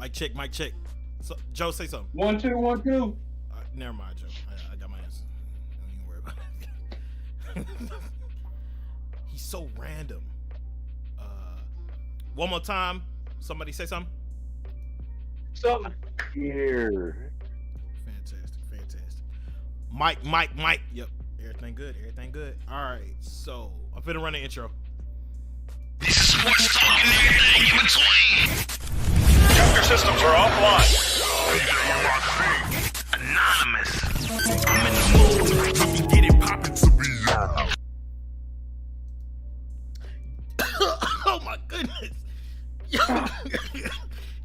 Mic check, mic check. So, Joe, say something. 1 2 1 2. Never mind, Joe. I got my answer. Don't even worry about it. He's so random. One more time. Somebody say something. Something. Here. Fantastic. Mike. Yep. Everything good. All right. So I'm finna run the intro. This is sports talk and everything in between. Your systems are offline. Anonymous. I'm in the mood. Let me get it poppin' to be y'all. Oh my goodness.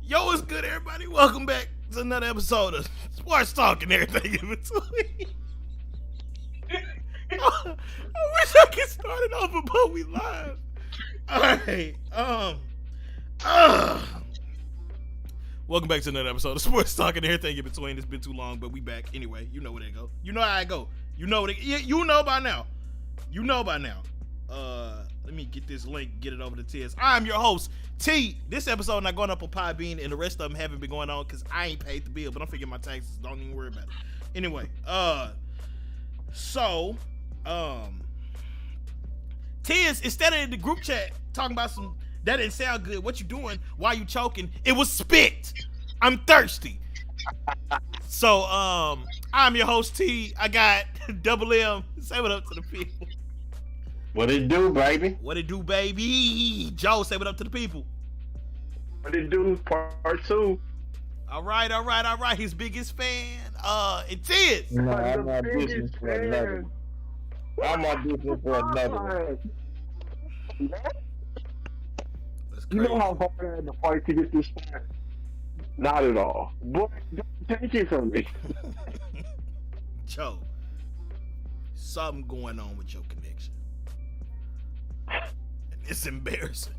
Yo, what's good, everybody? Welcome back to another episode of Sports Talk and everything in between. I wish I could start it off but we live. Alright. Welcome back to another episode of Sports Talk and everything in between. It's been too long, but we back anyway. You know where they go. You know how I go. You know by now. Let me get this link, get it over to Tiz. I'm your host, T. This episode not going up on Podbean, and the rest of them haven't been going on because I ain't paid the bill, but I'm figuring my taxes. Don't even worry about it. Anyway, Tiz, instead of in the group chat talking about some that didn't sound good, what you doing? Why you choking? It was spit. I'm thirsty. So, I'm your host, T. I got Double M. Say what up to the people. What it do, baby? What it do, baby? Joe, say what up to the people. What it do, part 2. All right. His biggest fan. It is. No, I'm not auditioning for another. I'm auditioning for another. You know how hard I had to fight to get this far? Not at all. Boy, don't take it from me. Joe, something going on with your connection. And it's embarrassing.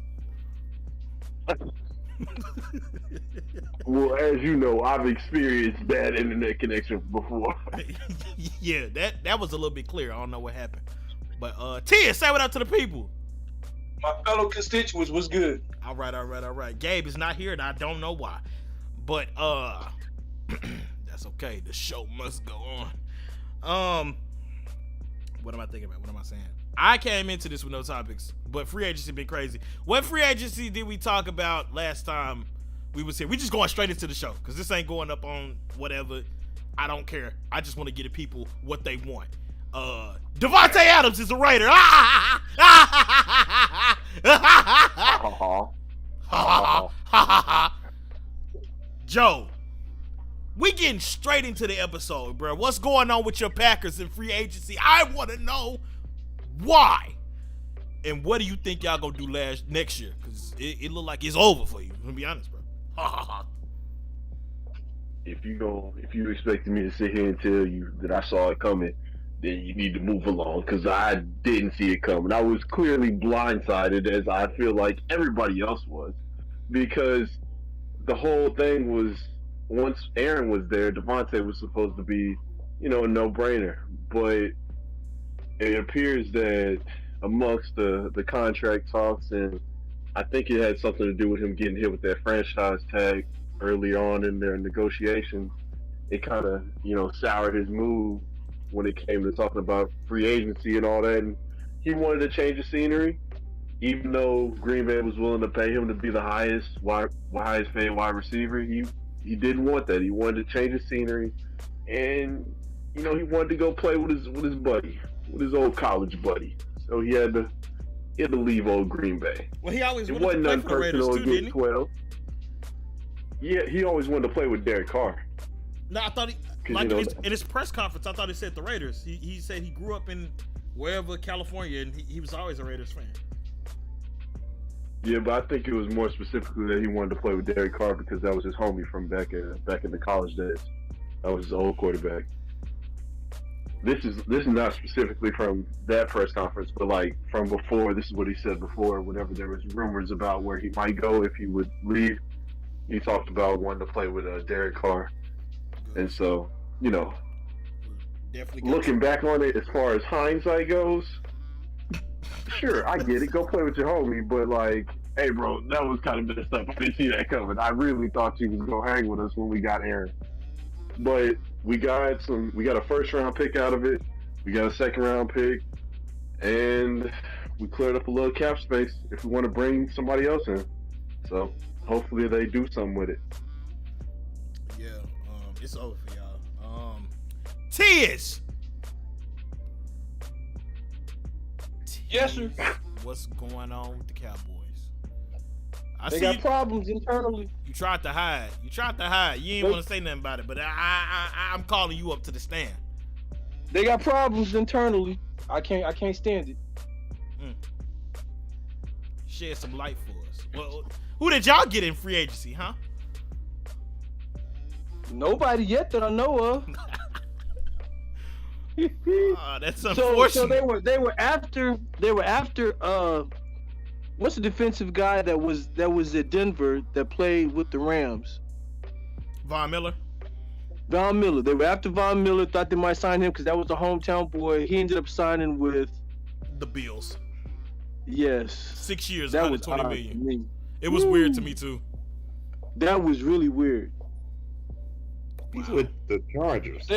Well, as you know, I've experienced bad internet connection before. Yeah, that was a little bit clear. I don't know what happened. But Tia, say what up to the people. My fellow constituents was good. All right. Gabe is not here and I don't know why. But that's okay. The show must go on. What am I thinking about? What am I saying? I came into this with no topics, but free agency been crazy. What free agency did we talk about last time we was here? We just going straight into the show because this ain't going up on whatever. I don't care. I just want to get the people what they want. Devontae Adams is a Raider. Joe, we getting straight into the episode, bro. What's going on with your Packers in free agency? I want to know why. And what do you think y'all gonna do next year? Because it look like it's over for you. I'm gonna be honest, bro. If you expected me to sit here and tell you that I saw it coming, then you need to move along because I didn't see it coming. I was clearly blindsided, as I feel like everybody else was, because the whole thing was, once Aaron was there, Devontae was supposed to be, a no-brainer. But it appears that amongst the contract talks, and I think it had something to do with him getting hit with that franchise tag early on in their negotiations, it kind of, soured his mood when it came to talking about free agency and all that. And he wanted to change the scenery, even though Green Bay was willing to pay him to be the highest paid wide receiver. He didn't want that. He wanted to change the scenery, and he wanted to go play with his buddy, with his old college buddy. So he had to leave old Green Bay. Well, he always wanted to play for the Raiders too, didn't he? 12. Yeah, he always wanted to play with Derek Carr. No, I thought in his press conference, I thought he said the Raiders. He said he grew up in wherever, California, and he was always a Raiders fan. Yeah, but I think it was more specifically that he wanted to play with Derek Carr because that was his homie from back in the college days. That was his old quarterback. This is not specifically from that press conference, but like from before. This is what he said before. Whenever there was rumors about where he might go if he would leave, he talked about wanting to play with Derek Carr. And so, Definitely looking back on it, as far as hindsight goes, sure, I get it. Go play with your homie, but like Hey, bro, that was kind of messed up. I didn't see that coming. I really thought you was gonna hang with us when we got Aaron, but we got a first round pick out of it. We got a second round pick, and we cleared up a little cap space if we want to bring somebody else in. So hopefully they do something with it. Yeah, it's over for y'all. Tiz. Yes, sir. What's going on with the Cowboys? I They see got problems internally. you tried to hide. You ain't want to say nothing about it, but I'm calling you up to the stand. They got problems internally. I can't stand it. Shed some light for us. Well, who did y'all get in free agency, huh? Nobody yet that I know of. That's So unfortunate. they were after what's the defensive guy that was at Denver that played with the Rams? Von Miller. Von Miller. They were after Von Miller, thought they might sign him because that was a hometown boy. He ended up signing with The Bills. 6 years, That was 120 odd million. to me. It was weird to me too. That was really weird. He's with the Chargers.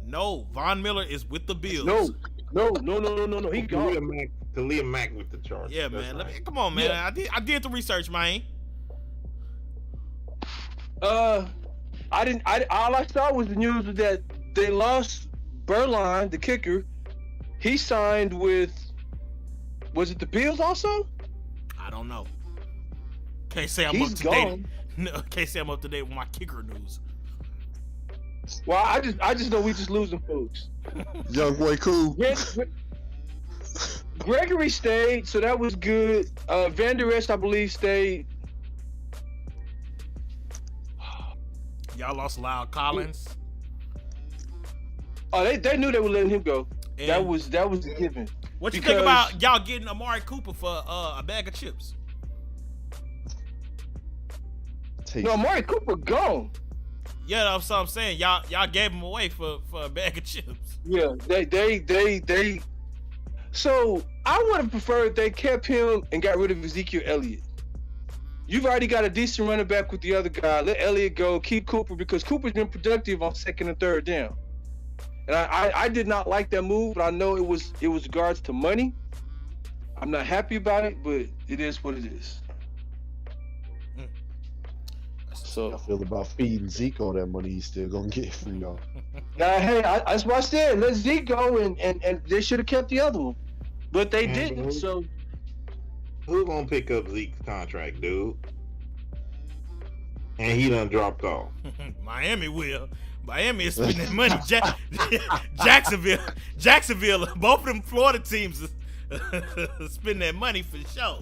No, Von Miller is with the Bills. No. He gone. Khalil Mack with the Chargers. Yeah, That's man. right. Come on, man. Yeah. I did the research, man. All I saw was the news that they lost Berline, the kicker. He signed with, was it the Bills also? I don't know. Can't say I'm He's up to date. gone. No, can't say I'm up to date with my kicker news. Well, I just know we just losing folks. Young boy, cool. Gregory stayed, so that was good. Van Der Esch, I believe, stayed. Y'all lost Lyle Collins. Oh, they knew they were letting him go. And That was a given. what you because- think about y'all getting Amari Cooper for a bag of chips? No, Amari Cooper gone. Yeah, that's what I'm saying. Y'all gave him away for a bag of chips. Yeah, they. So I would have preferred they kept him and got rid of Ezekiel Elliott. You've already got a decent running back with the other guy. Let Elliott go. Keep Cooper because Cooper's been productive on second and third down. And I did not like that move, but I know it was regards to money. I'm not happy about it, but it is what it is. I So feel about feeding Zeke all that money he's still gonna get from y'all. now, hey, that's what I said. Let Zeke go, and they should have kept the other one, but they didn't. So Who gonna pick up Zeke's contract, dude? And he done dropped off. Miami will. Miami is spending money. Jacksonville, both of them Florida teams is spending that money for sure.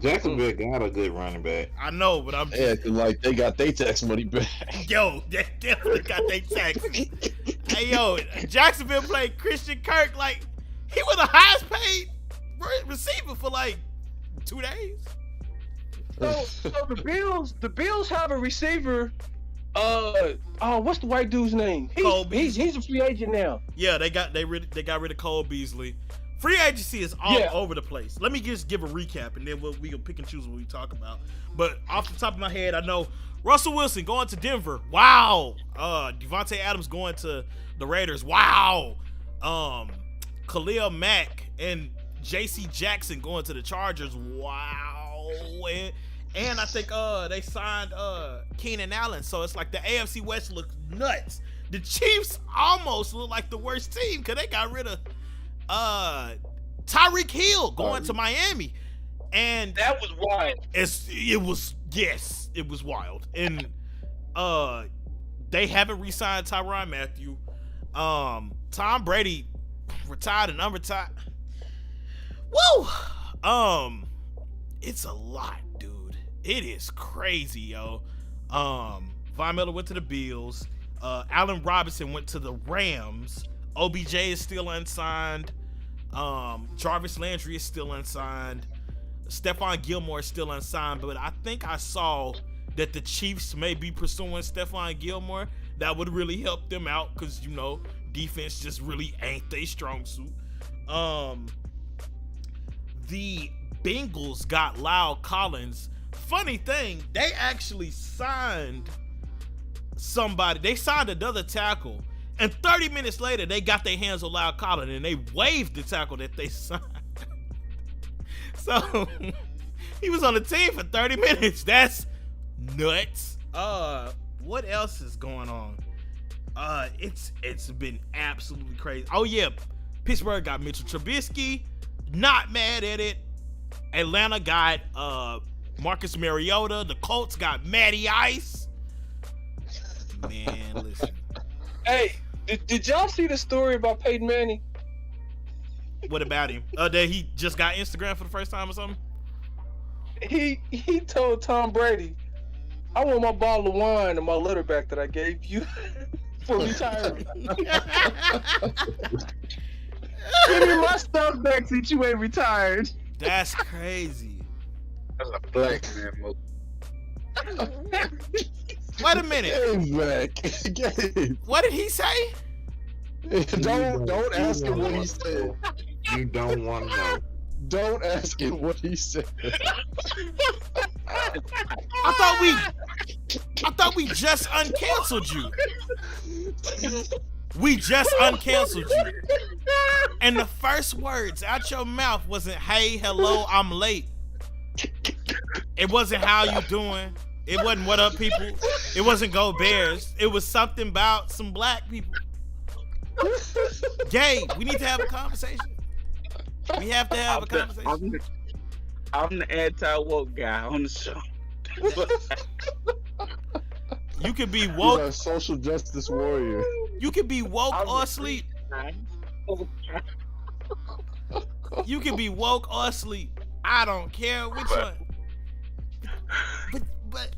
Jacksonville got a good running back. I know, but I'm They just, acting like they got their tax money back. yo, they definitely got their taxes. Hey, yo, Jacksonville played Christian Kirk like he was the highest paid receiver for like 2 days. So the Bills have a receiver. What's the white dude's name? Cole Beasley. He's a free agent now. Yeah, they got rid of Cole Beasley. Free agency is all Yeah. over the place. Let me just give a recap, and then we can pick and choose what we talk about. But off the top of my head, I know Russell Wilson going to Denver. Wow. Devontae Adams going to the Raiders. Wow. Khalil Mack and J.C. Jackson going to the Chargers. Wow. And I think they signed Keenan Allen. So it's like the AFC West looks nuts. The Chiefs almost look like the worst team because they got rid of Tyreek Hill going to Miami. And That was wild. it was wild. And they haven't re-signed Tyrann Mathieu. Tom Brady retired and unretired. Woo! It's a lot, dude. It is crazy, yo. Von Miller went to the Bills. Allen Robinson went to the Rams. OBJ is still unsigned. Jarvis Landry is still unsigned. Stephon Gilmore is still unsigned, but I think I saw that the Chiefs may be pursuing Stephon Gilmore. That would really help them out because, you know, defense just really ain't their strong suit. The Bengals got Lyle Collins. Funny thing, they actually signed somebody. They signed another tackle, and 30 minutes later, they got their hands on Lyle Collins, and they waived the tackle that they signed. So he was on the team for 30 minutes. That's nuts. What else is going on? It's been absolutely crazy. Oh yeah, Pittsburgh got Mitchell Trubisky. Not mad at it. Atlanta got Marcus Mariota. The Colts got Matty Ice. Man, listen. Hey, did y'all see the story about Peyton Manning? What about him? That he just got Instagram for the first time or something? He told Tom Brady, "I want my bottle of wine and my litter back that I gave you for retirement. Give me my stuff back since you ain't retired." That's crazy. That's a black man move. Wait a minute. Gabe back. Gabe. What did he say? Don't ask him what he said. You don't want to know. Don't ask him what he said. I thought we just uncanceled you. We just uncanceled you. And the first words out your mouth wasn't, "Hey, hello, I'm late." It wasn't, "How you doing?" It wasn't, "What up, people?" It wasn't, "Go Bears." It was something about some black people. Gabe, we need to have a conversation. We have to have a conversation. I'm the anti-woke guy on the show. You could be You're woke. a social justice warrior. You could be woke or asleep. You can be woke or asleep. I don't care which one. But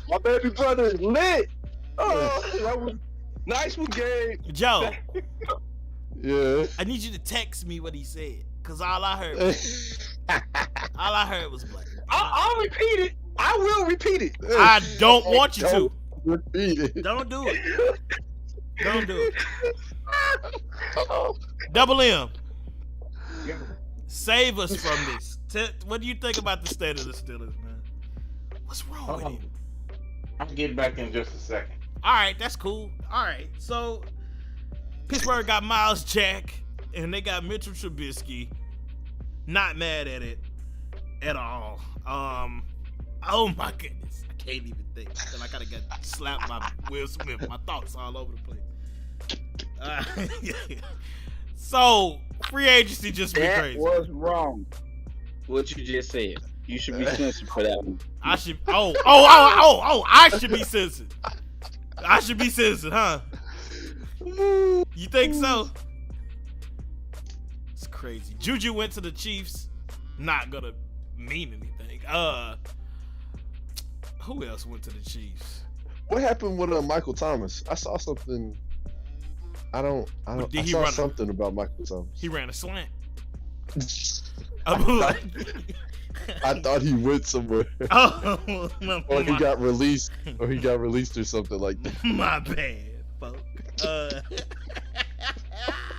My baby brother is lit. Oh, that was nice one, Gabe. Joe, Yeah. I need you to text me what he said, cause all I heard was black. I'll repeat it. I will repeat it. I don't want you to. Don't repeat it. Don't do it. Don't do it. Double M, save us from this. What do you think about the state of the Steelers, man? What's wrong with him? I'll get back in just a second. All right, that's cool. All right, so Pittsburgh got Miles Jack, and they got Mitchell Trubisky. Not mad at it at all. Oh my goodness, I can't even think. I feel like I got slapped by Will Smith. My thoughts all over the place. So free agency just be That crazy. was wrong. What you just said. You should be censored for that one. I should. I should be censored. I should be censored, huh? You think so? It's crazy. Juju went to the Chiefs. Not gonna mean anything. Who else went to the Chiefs? What happened with Michael Thomas? I saw something. I Did he saw run something about Michael Thomas. He ran a slant. I thought he went somewhere. Oh, Or he got released, or something like that. my bad, folks.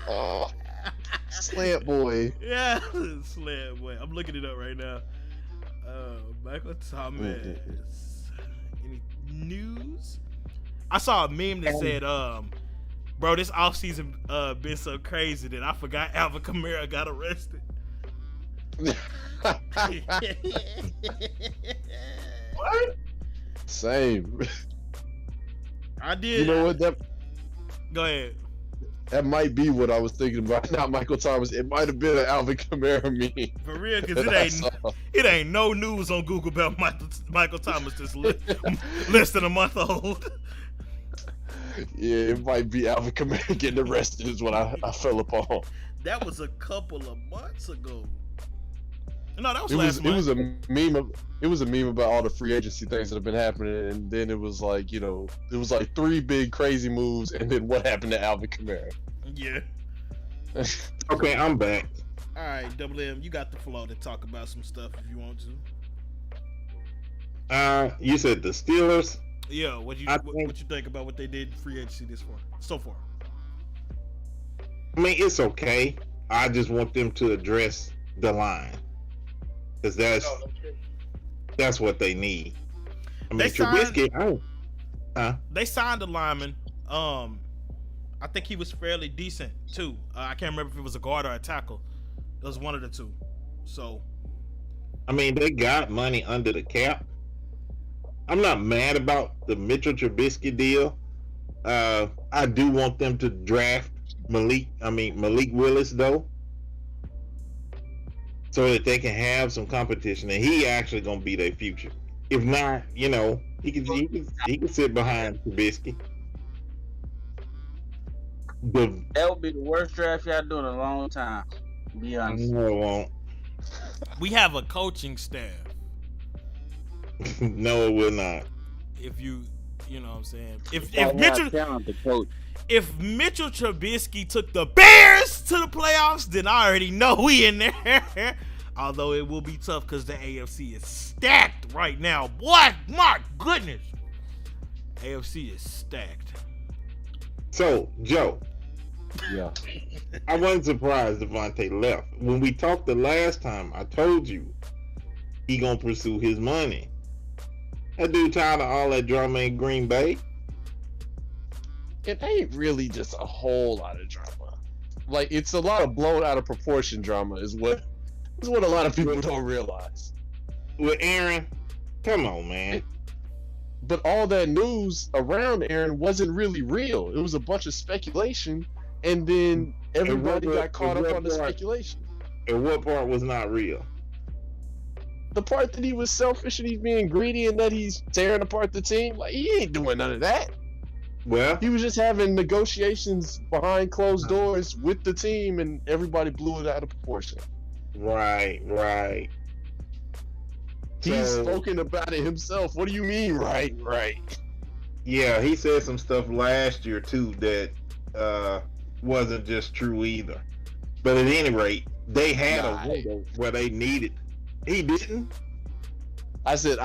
Oh, slant boy. Yeah, slant boy. I'm looking it up right now. Michael Thomas. Any news? I saw a meme that said, bro, this offseason been so crazy that I forgot Alvin Kamara got arrested. What? Same. I did. You know what? Go ahead. That might be what I was thinking about. Not Michael Thomas. It might have been an Alvin Kamara meme. For real, because that I saw. it ain't no news on Google about Michael Thomas that's less than a month old. Yeah, it might be Alvin Kamara getting arrested is what I fell upon. That was a couple of months ago. No, that was It last was month. it was a meme about all the free agency things that have been happening, and then it was like, you know, it was like 3 big crazy moves, and then what happened to Alvin Kamara? Yeah. Okay, I'm back. All right, Double M, you got the floor to talk about some stuff if you want to. You said the Steelers. Yeah, what you think about what they did free agency so far? I mean, it's okay. I just want them to address the line. because that's what they need. I mean, They signed- Trubisky. They signed a lineman. I think he was fairly decent too. I can't remember if it was a guard or a tackle. It was one of the two. So I mean, they got money under the cap. I'm not mad about the Mitchell Trubisky deal. I do want them to draft Malik Willis though, so that they can have some competition, and he actually gonna be their future. If not, he can sit behind Trubisky. That would be the worst draft y'all do in a long time. To be honest. No, it won't. we have a coaching staff. No, it will not. If you know what I'm saying. If Y'all Mitchell have talent to coach. if Mitchell Trubisky took the Bears to the playoffs, then I already know we in there. Although it will be tough because the AFC is stacked right now. Boy, my goodness. AFC is stacked. So, Joe, Yeah. I wasn't surprised Devontae left. When we talked the last time, I told you he gonna pursue his money. That dude tired of all that drama in Green Bay. It ain't really just a whole lot of drama. Like, it's a lot of blown out of proportion drama is what a lot of people don't realize. With Aaron, come on, man. But all that news around Aaron wasn't really real. It was a bunch of speculation, and then everybody got caught up on the speculation. And what part was not real? The part that he was selfish and he's being greedy and that he's tearing apart the team, like, he ain't doing none of that. Well, He was just having negotiations behind closed doors with the team, and everybody blew it out of proportion. right. He's So- spoken about it himself. What do you mean, right? Yeah, he said some stuff last year too that wasn't just true either. But at any rate, they had Nah, a window where they needed. He didn't. I said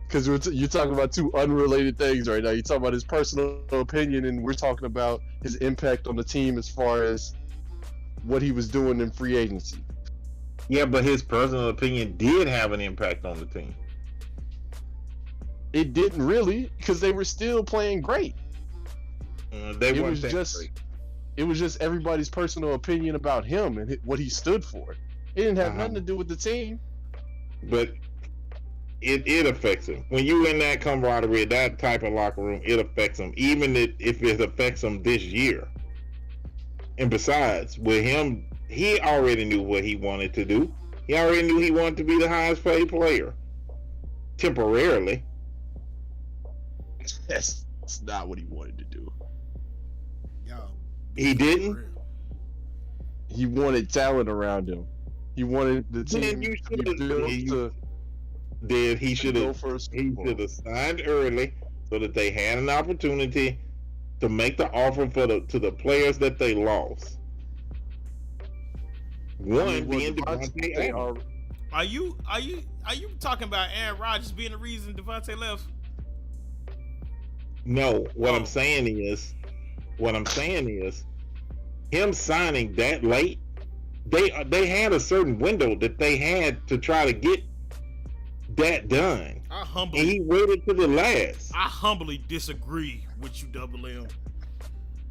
because you're talking about two unrelated things right now. You're talking about his personal opinion, and we're talking about his impact on the team as far as what he was doing in free agency. Yeah, but his personal opinion did have an impact on the team. It didn't really, because they were still playing great. They It weren't was that just great. it was just everybody's personal opinion about him and what he stood for. It didn't have Uh-huh. nothing to do with the team. But it affects him. When you in that camaraderie, that type of locker room, it affects him. Even if it affects him this year. And besides, with him, he already knew what he wanted to do. He already knew he wanted to be the highest paid player. Temporarily. That's not what he wanted to do. Yo, He didn't? He wanted talent around him. He wanted the Then team you to be should've- built he- to Then he should go have for a Super he Bowl. should have signed early so that they had an opportunity to make the offer to the players that they lost. One I mean, being well, Devontae they Adams. Are you talking about Aaron Rodgers being the reason Devontae left? No, what Oh. I'm saying is, him signing that late, they had a certain window that they had to try to get that done, I and humbly he waited to the last. disagree with you, Double M.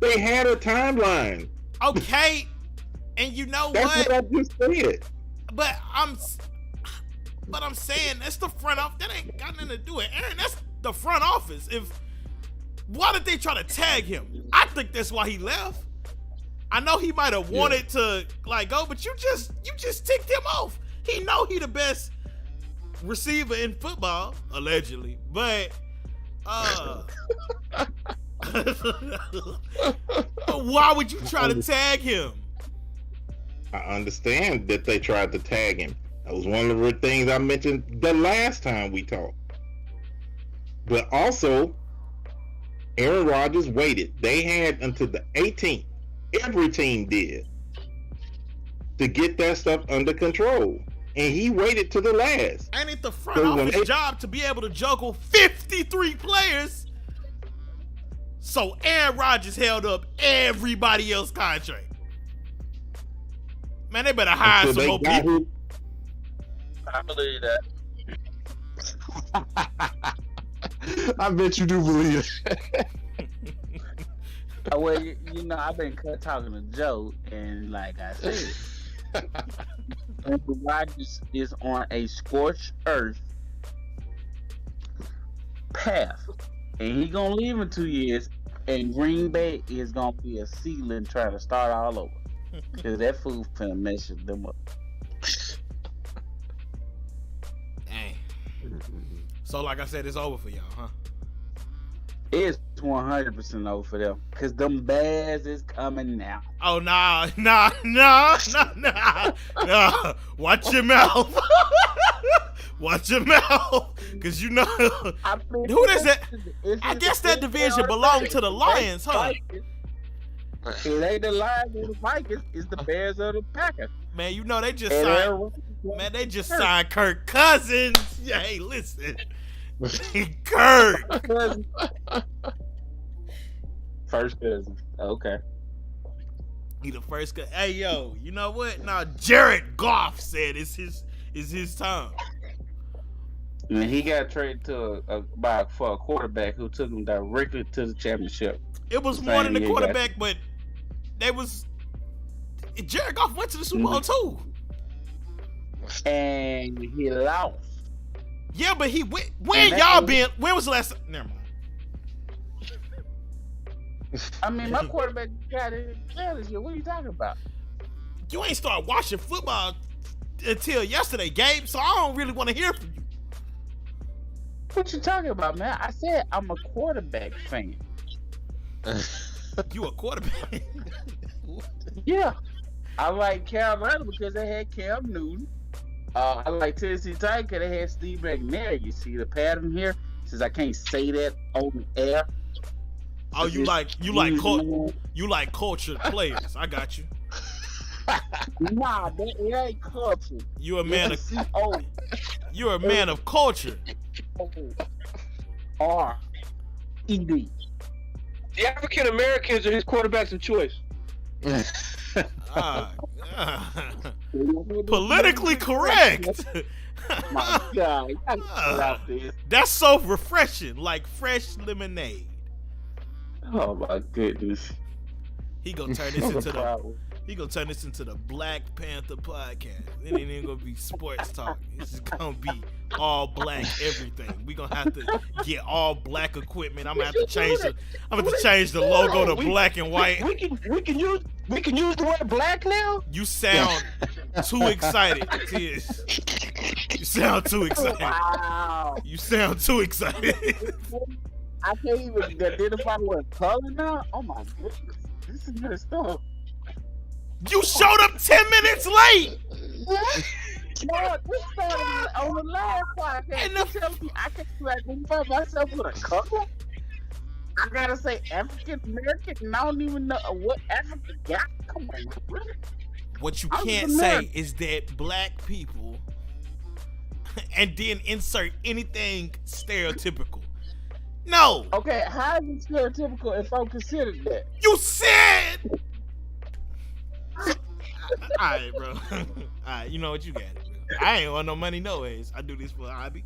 They had a timeline. Okay, and you know That's what? what I just said. But I'm saying that's the front office. That ain't got nothing to do with Aaron. That's the front office. Why did they try to tag him? I think that's why he left. I know he might have wanted to go, but you just ticked him off. He know he the best receiver in football, allegedly. But why would you try to tag him? I understand that they tried to tag him. That was one of the things I mentioned the last time we talked. But also, Aaron Rodgers waited. They had until the 18th. Every team did. To get that stuff under control. And he waited to the last. Ain't it the front So when office job to be able to juggle 53 players? So Aaron Rodgers held up everybody else's contract. Man, they better hire Until some more they got people. I believe that. I bet you do believe it. Well, you know, I've been talking to Joe, and like I said, Aaron Rodgers is on a scorched earth path, and he gonna leave in 2 years, and Green Bay is gonna be a ceiling trying to start all over because that fool finna mess them up. Dang. So like I said, it's over for y'all, huh? It's 100% over for them because them Bears is coming now. Oh nah. Watch your mouth. Watch your mouth. Cause you know who is that? I guess that division belonged to the Lions, huh? It ain't the Lions or the Vikings, it's the Bears or the Packers. Man, you know they just And signed. Aaron Man, they just signed Kirk Cousins. Yeah, hey, listen. Kirk. First cousin. Okay. He the first guy. Hey yo, you know what? Now Jared Goff said it's his time. And he got traded to for a quarterback who took him directly to the championship. It was Same more than the year, quarterback, but they was Jared Goff went to the Super Bowl too. And he lost. Yeah, but he went. When was the last? Never mind. I mean, my quarterback got it this year. What are you talking about? You ain't start watching football until yesterday, Gabe. So I don't really want to hear from you. What you talking about, man? I said I'm a quarterback fan. You a quarterback? Yeah. I like Carolina because they had Cam Newton. I like Tennessee Titans because they had Steve McNair. You see the pattern here? Since I can't say that on the air. Oh, you like cultured players. I got you. Nah, it ain't culture. You're a man of C-O. You're a man of culture. R-E-D. The African Americans are his quarterbacks of choice. Politically correct. My God, you gotta get out there. That's so refreshing, like fresh lemonade. Oh my goodness. He gonna turn this into the Black Panther podcast. It ain't even gonna be sports talk. It's just gonna be all black everything. We gonna have to get all black equipment. I'm gonna have to change the logo to black and white. We can use the word black now. You sound too excited, Tiz. You sound too excited. Wow. You sound too excited. I can't even identify what color now. Oh my goodness. This is good stuff. You showed up 10 minutes late. No, this started on the last podcast. You tell me I can't identify myself with a color? I gotta say African American, and I don't even know what African got. Come on, really? What you can't say is that black people, and then insert anything stereotypical. No. Okay, how is it stereotypical if I'm considered that? You said. Alright, bro. Alright, you know what, you got it, bro. I ain't want no money no ways. I do this for a hobby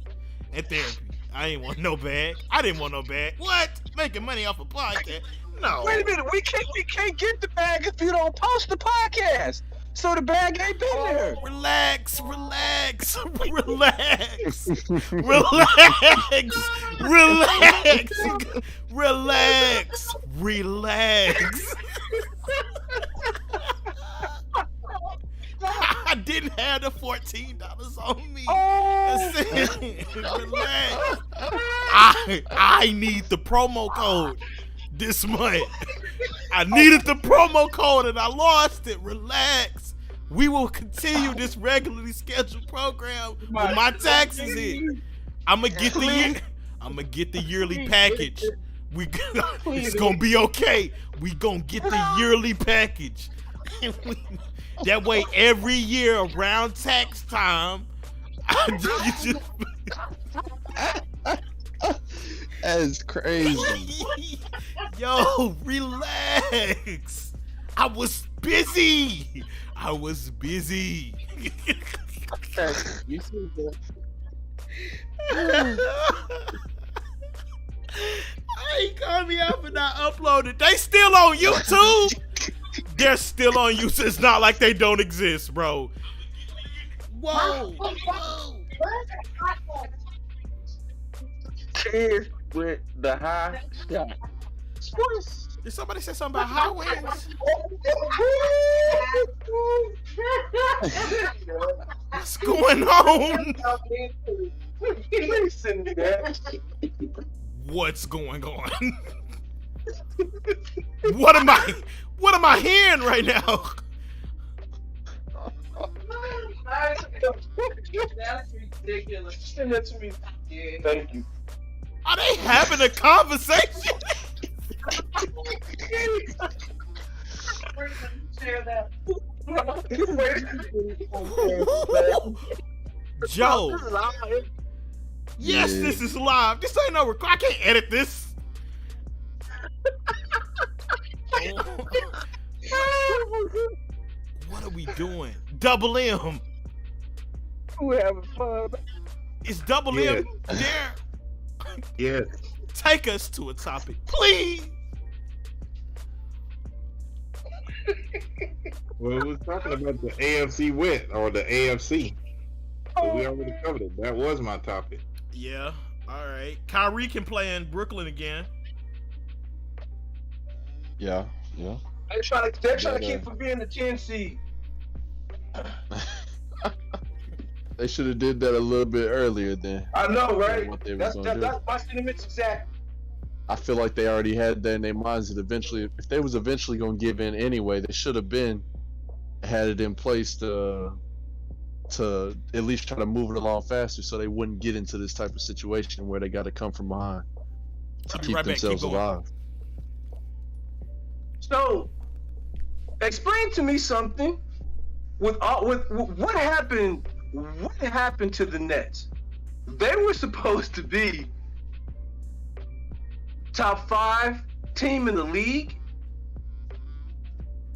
and therapy. I ain't want no bag. I didn't want no bag. What? Making money off a podcast? No. Wait a minute, we can't get the bag if you don't post the podcast. So the bag ain't been there. Relax. Relax. I didn't have the $14 on me. Relax. I need the promo code this month. I needed the promo code and I lost it. Relax. We will continue this regularly scheduled program with my taxes in. I'm gonna get the yearly package. It's gonna be okay. We gonna get the yearly package. That way, every year around tax time, that is crazy. Yo, relax. I was busy. Okay, you see that? He called me out for not uploading. They still on YouTube. They're still on YouTube. It's not like they don't exist, bro. Whoa. Kids with the high sky. Did somebody say something about high winds? What's going on? Listen to that. What's going on? What am I hearing right now? That's ridiculous. Send that to me. Yeah. Thank you. Are they having a conversation? Share that. Joe. Yes, Yeah. this is live. This ain't no record. I can't edit this. What are we doing? Double M. We're having fun. Is Double M there? Yes. Take us to a topic, please. Well, we was talking about the AFC West or the AFC. But we already covered it. That was my topic. Yeah. All right. Kyrie can play in Brooklyn again. Yeah. They're trying to keep from being the 10 seed. They should have did that a little bit earlier then. I know, right? What they was That's gonna do. my sentiments exactly. I feel like they already had that in their minds that eventually, if they was eventually gonna give in anyway, they should have been had it in place to at least try to move it along faster, so they wouldn't get into this type of situation where they got to come from behind to I'll be keep right back. themselves Keep going. alive. So, explain to me something. With what happened? What happened to the Nets? They were supposed to be top 5 team in the league.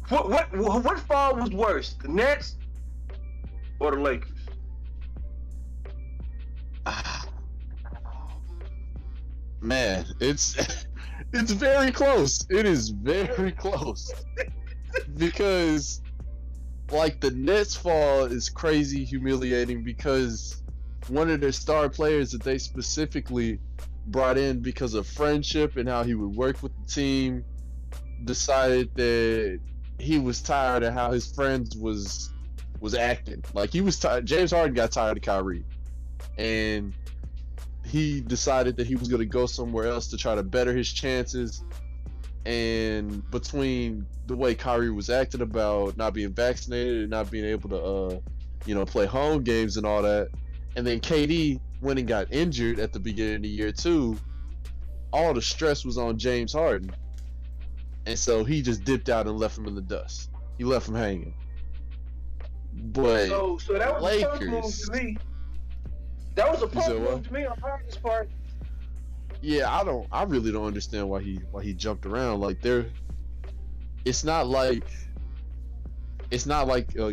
What fall was worse, the Nets or the Lakers? Man, it's very close. It is very close. Because like the Nets fall is crazy humiliating because one of their star players that they specifically brought in because of friendship and how he would work with the team decided that he was tired of how his friends was acting. Like he was tired. James Harden got tired of Kyrie, and he decided that he was going to go somewhere else to try to better his chances. And between the way Kyrie was acting about not being vaccinated and not being able to, play home games and all that, and then KD went and got injured at the beginning of the year too, all the stress was on James Harden. And so he just dipped out and left him in the dust. He left him hanging. But So that was a punk move Lakers, to me. That was a punk said what? move to me on Harden's part. yeah, I really don't understand why he jumped around. Like it's not like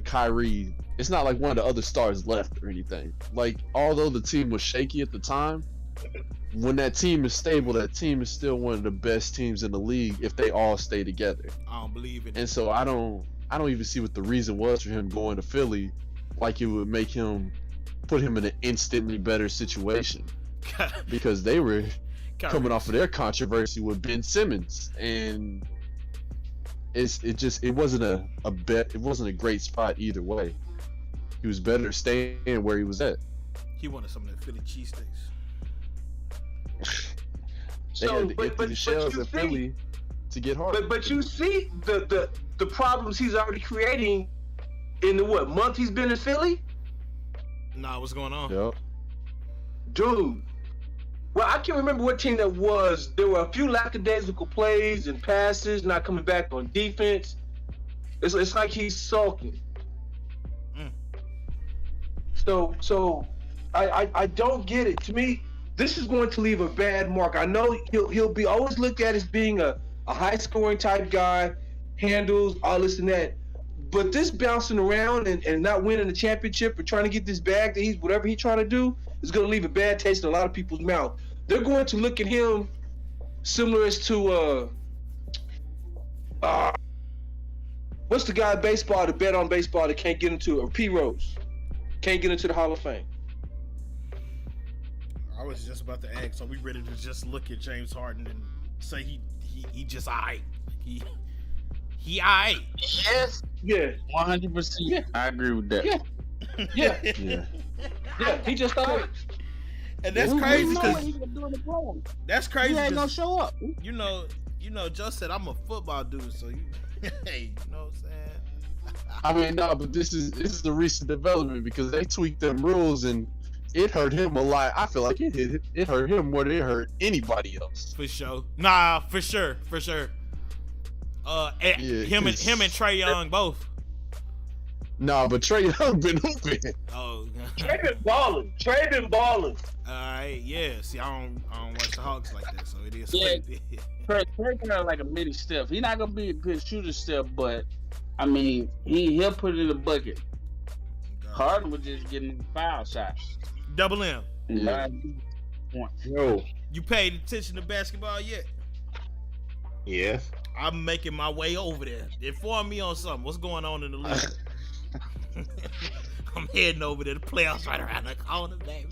Kyrie. It's not like one of the other stars left or anything. Like, although the team was shaky at the time, when that team is stable, that team is still one of the best teams in the league if they all stay together. I don't believe in it. And so I don't even see what the reason was for him going to Philly. Like it would make him put him in an instantly better situation because they were coming off of their controversy with Ben Simmons, and it wasn't a great spot either way. He was better staying where he was at. He wanted some of the Philly cheesesteaks. They had to empty the shells in Philly to get hard. But you see the problems he's already creating in the month he's been in Philly? Nah, what's going on? Yep. Dude. Well, I can't remember what team that was. There were a few lackadaisical plays and passes not coming back on defense. It's like he's sulking. So I don't get it. To me, this is going to leave a bad mark. I know he'll be always looked at as being a high scoring type guy, handles all this and that. But this bouncing around and not winning the championship or trying to get this bag that he's whatever he's trying to do is going to leave a bad taste in a lot of people's mouth. They're going to look at him similar as to what's the guy in baseball that bet on baseball that can't get into, or P. Rose can't get into the Hall of Fame. I was just about to ask, are we ready to just look at James Harden and say he just alright? He alright. Yes. Yeah. 100%. Yeah. I agree with that. Yeah. Yeah. Yeah. Yeah. He just alright. And that's crazy because because that's crazy. he ain't gonna 'cause, show up. you know, Joe said I'm a football dude, so hey, you know what I'm saying? I mean, no, but this is the recent development because they tweaked them rules and it hurt him a lot. I feel like it hurt him more than it hurt anybody else. For sure. Nah, for sure. Yeah, him and Trae Young both. Nah, but Trae Young been hooping. Oh. Trey been balling. Alright, yeah. See, I don't watch the Hawks like that, so it is. Yeah. what it is. Trey kind of like a mini Steph. He's not gonna be a good shooter Steph, but I mean he'll put it in the bucket. Harden was just getting foul shots. Double M. Yeah. Yo, You paid attention to basketball yet? yes. I'm making my way over there. Inform me on something. What's going on in the league? I'm heading over there. The playoffs right around the corner, baby.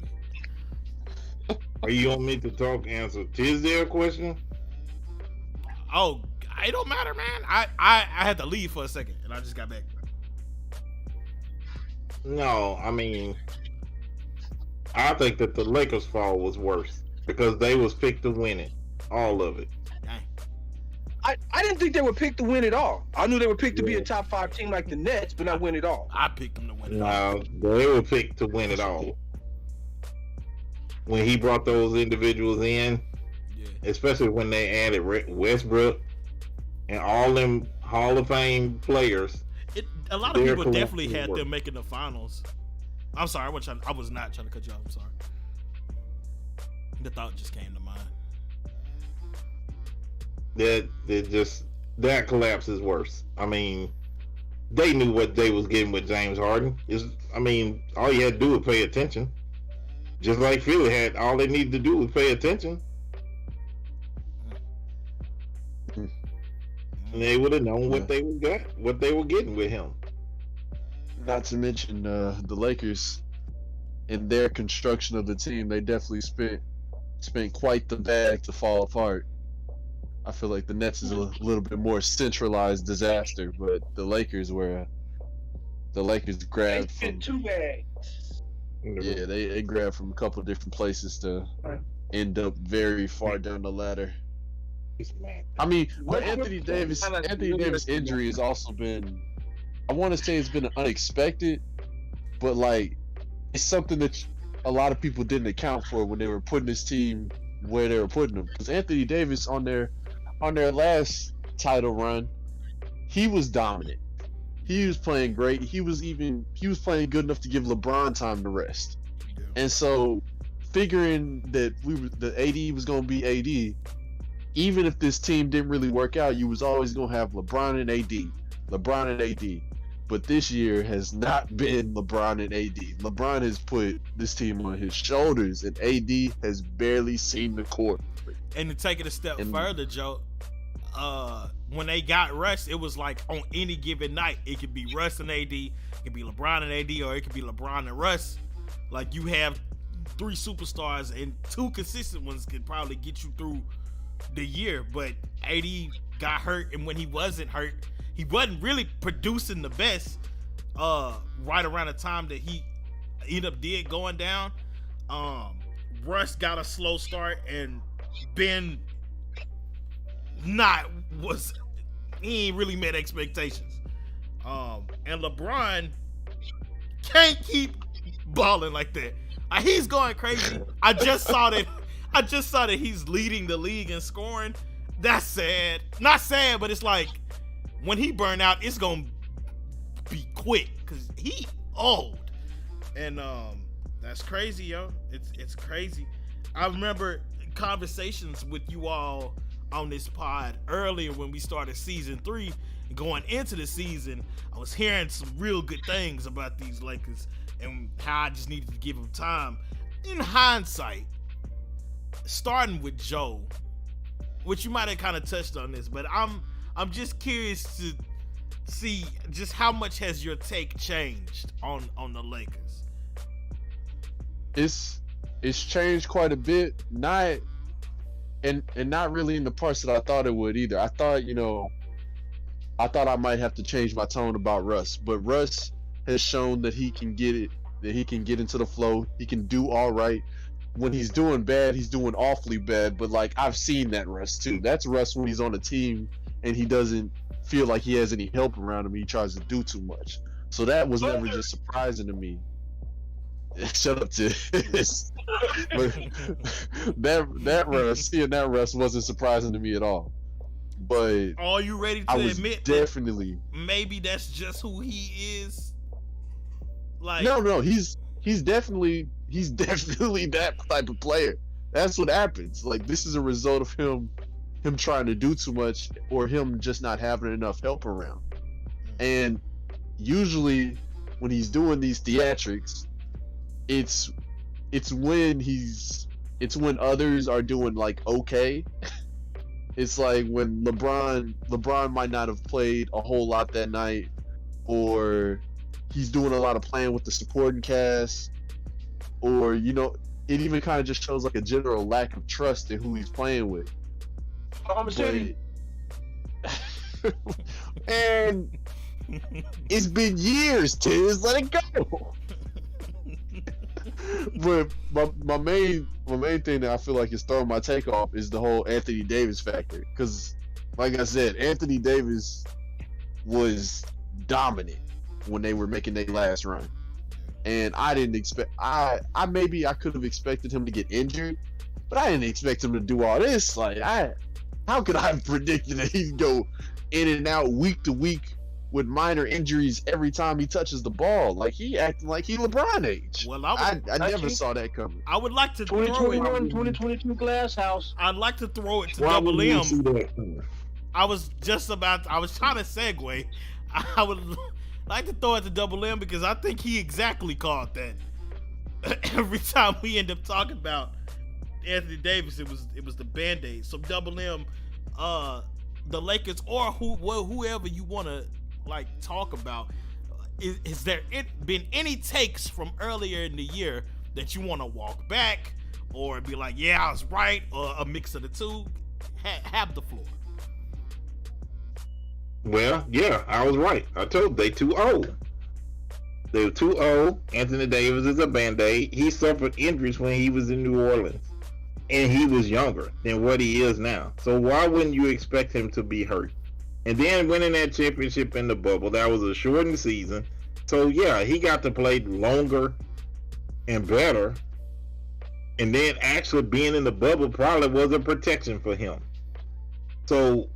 Are you want me to answer Tisdale question? Oh, it don't matter, man. I had to leave for a second, and I just got back. No, I mean, I think that the Lakers' fall was worse because they was picked to win it, all of it. Dang. I didn't think they were picked to win it all. I knew they were picked to be a top 5 team like the Nets, but not win it all. I picked them to win it. No, they were picked to win it all. When he brought those individuals in, Yeah. especially when they added Westbrook and all them Hall of Fame players. A lot of Their people definitely collective had work. them making the finals. I'm sorry, I was not trying to cut you off. I'm sorry. The thought just came to mind. That collapse is worse. I mean, they knew what they was getting with James Harden. All you had to do was pay attention. Just like Philly had, all they needed to do was pay attention. And they would have known what they were getting with him. Not to mention the Lakers in their construction of the team, they definitely spent quite the bag to fall apart. I feel like the Nets is a little bit more centralized disaster, but the Lakers grabbed from Too bags. yeah, they grabbed from a couple of different places to end up very far down the ladder. I mean, but Anthony Davis injury has also been, I want to say it's been unexpected, but like it's something that a lot of people didn't account for when they were putting this team where they were putting them. Because Anthony Davis on their last title run, he was dominant. He was playing great. He was playing good enough to give LeBron time to rest. And so, figuring that the AD was going to be AD, even if this team didn't really work out, you was always going to have LeBron and AD. But this year has not been LeBron and AD. LeBron has put this team on his shoulders, and AD has barely seen the court. And to take it a step further, Joe, when they got Russ, it was like on any given night, it could be Russ and AD, it could be LeBron and AD, or it could be LeBron and Russ. Like you have 3 superstars, and 2 consistent ones could probably get you through the year. But AD got hurt, and when he wasn't hurt, he wasn't really producing the best. Right around the time that he ended up going down, Russ got a slow start, and Ben he ain't really met expectations. And LeBron can't keep balling like that. He's going crazy. I just saw that he's leading the league in scoring. That's sad. Not sad, but it's like when he burn out, it's gonna be quick because he old. And that's crazy, yo. It's crazy. I remember conversations with you all on this pod earlier when we started season 3 and going into the season, I was hearing some real good things about these Lakers and how I just needed to give them time. In hindsight, starting with Joe, which you might have kind of touched on this, but I'm just curious to see just how much has your take changed on the Lakers. It's changed quite a bit, not really in the parts that I thought it would either. I thought I might have to change my tone about Russ, but Russ has shown that he can get it, that he can get into the flow. He can do all right. When he's doing bad, he's doing awfully bad, but like I've seen that Russ too. That's Russ when he's on a team and he doesn't feel like he has any help around him. He tries to do too much. So that was never just surprising to me. Shut up, Tiz. But that Russ, seeing that Russ wasn't surprising to me at all. But are you ready to admit definitely maybe that's just who he is? Like no, he's definitely that type of player. That's what happens. Like this is a result of him trying to do too much or him just not having enough help around. And usually when he's doing these theatrics, it's when others are doing like okay. It's like when LeBron might not have played a whole lot that night, or he's doing a lot of playing with the supporting cast, or it even kind of just shows like a general lack of trust in who he's playing with. And it's been years, Tiz. Let it go. But my main thing that I feel like is throwing my take off is the whole Anthony Davis factor. Because, like I said, Anthony Davis was dominant when they were making their last run, and I didn't expect. I could have expected him to get injured, but I didn't expect him to do all this. Like, how could I have predicted that he'd go in and out week to week with minor injuries every time he touches the ball? Like, he acting like he LeBron age. Well, I never saw that coming. I would like to 2021, 2022 glass house. I'd like to throw it to Why Double would you M. see that? I was trying to segue. I would like to throw it to Double M because I think he exactly called that. Every time we end up talking about Anthony Davis, it was the Band-Aid. So Double M, the Lakers or whoever you want to like talk about, is there been any takes from earlier in the year that you want to walk back or be like, yeah, I was right, or a mix of the two? Have the floor. Well, yeah, I was right. I told they too old. They were too old. Anthony Davis is a Band-Aid. He suffered injuries when he was in New Orleans, and he was younger than what he is now. So why wouldn't you expect him to be hurt? And then winning that championship in the bubble, that was a shortened season. So yeah, he got to play longer and better. And then actually being in the bubble probably was a protection for him. So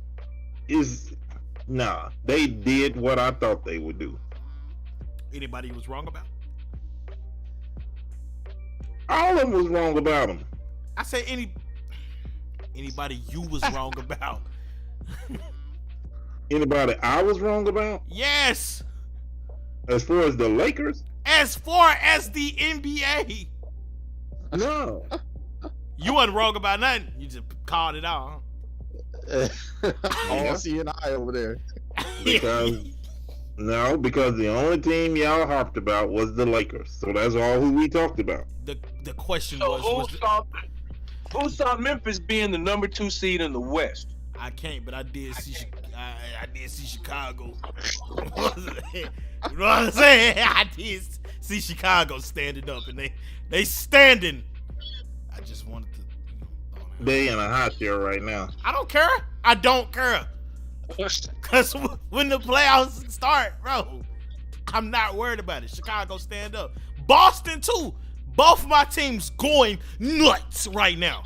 they did what I thought they would do. Anybody was wrong about? All of them was wrong about him. I say anybody you was wrong about. Anybody I was wrong about? Yes. As far as the Lakers? As far as the NBA. No. You wasn't wrong about nothing. You just called it out. All CNI over there. Because the only team y'all harped about was the Lakers. So that's all who we talked about. The question So was who saw Memphis being the number 2 seed in the West? I can't, but I did see Chicago. You know what I'm saying? I did see Chicago standing up, and they standing. I just wanted to. They in a hot chair right now. I don't care. Because when the playoffs start, bro, I'm not worried about it. Chicago stand up. Boston too. Both my teams going nuts right now.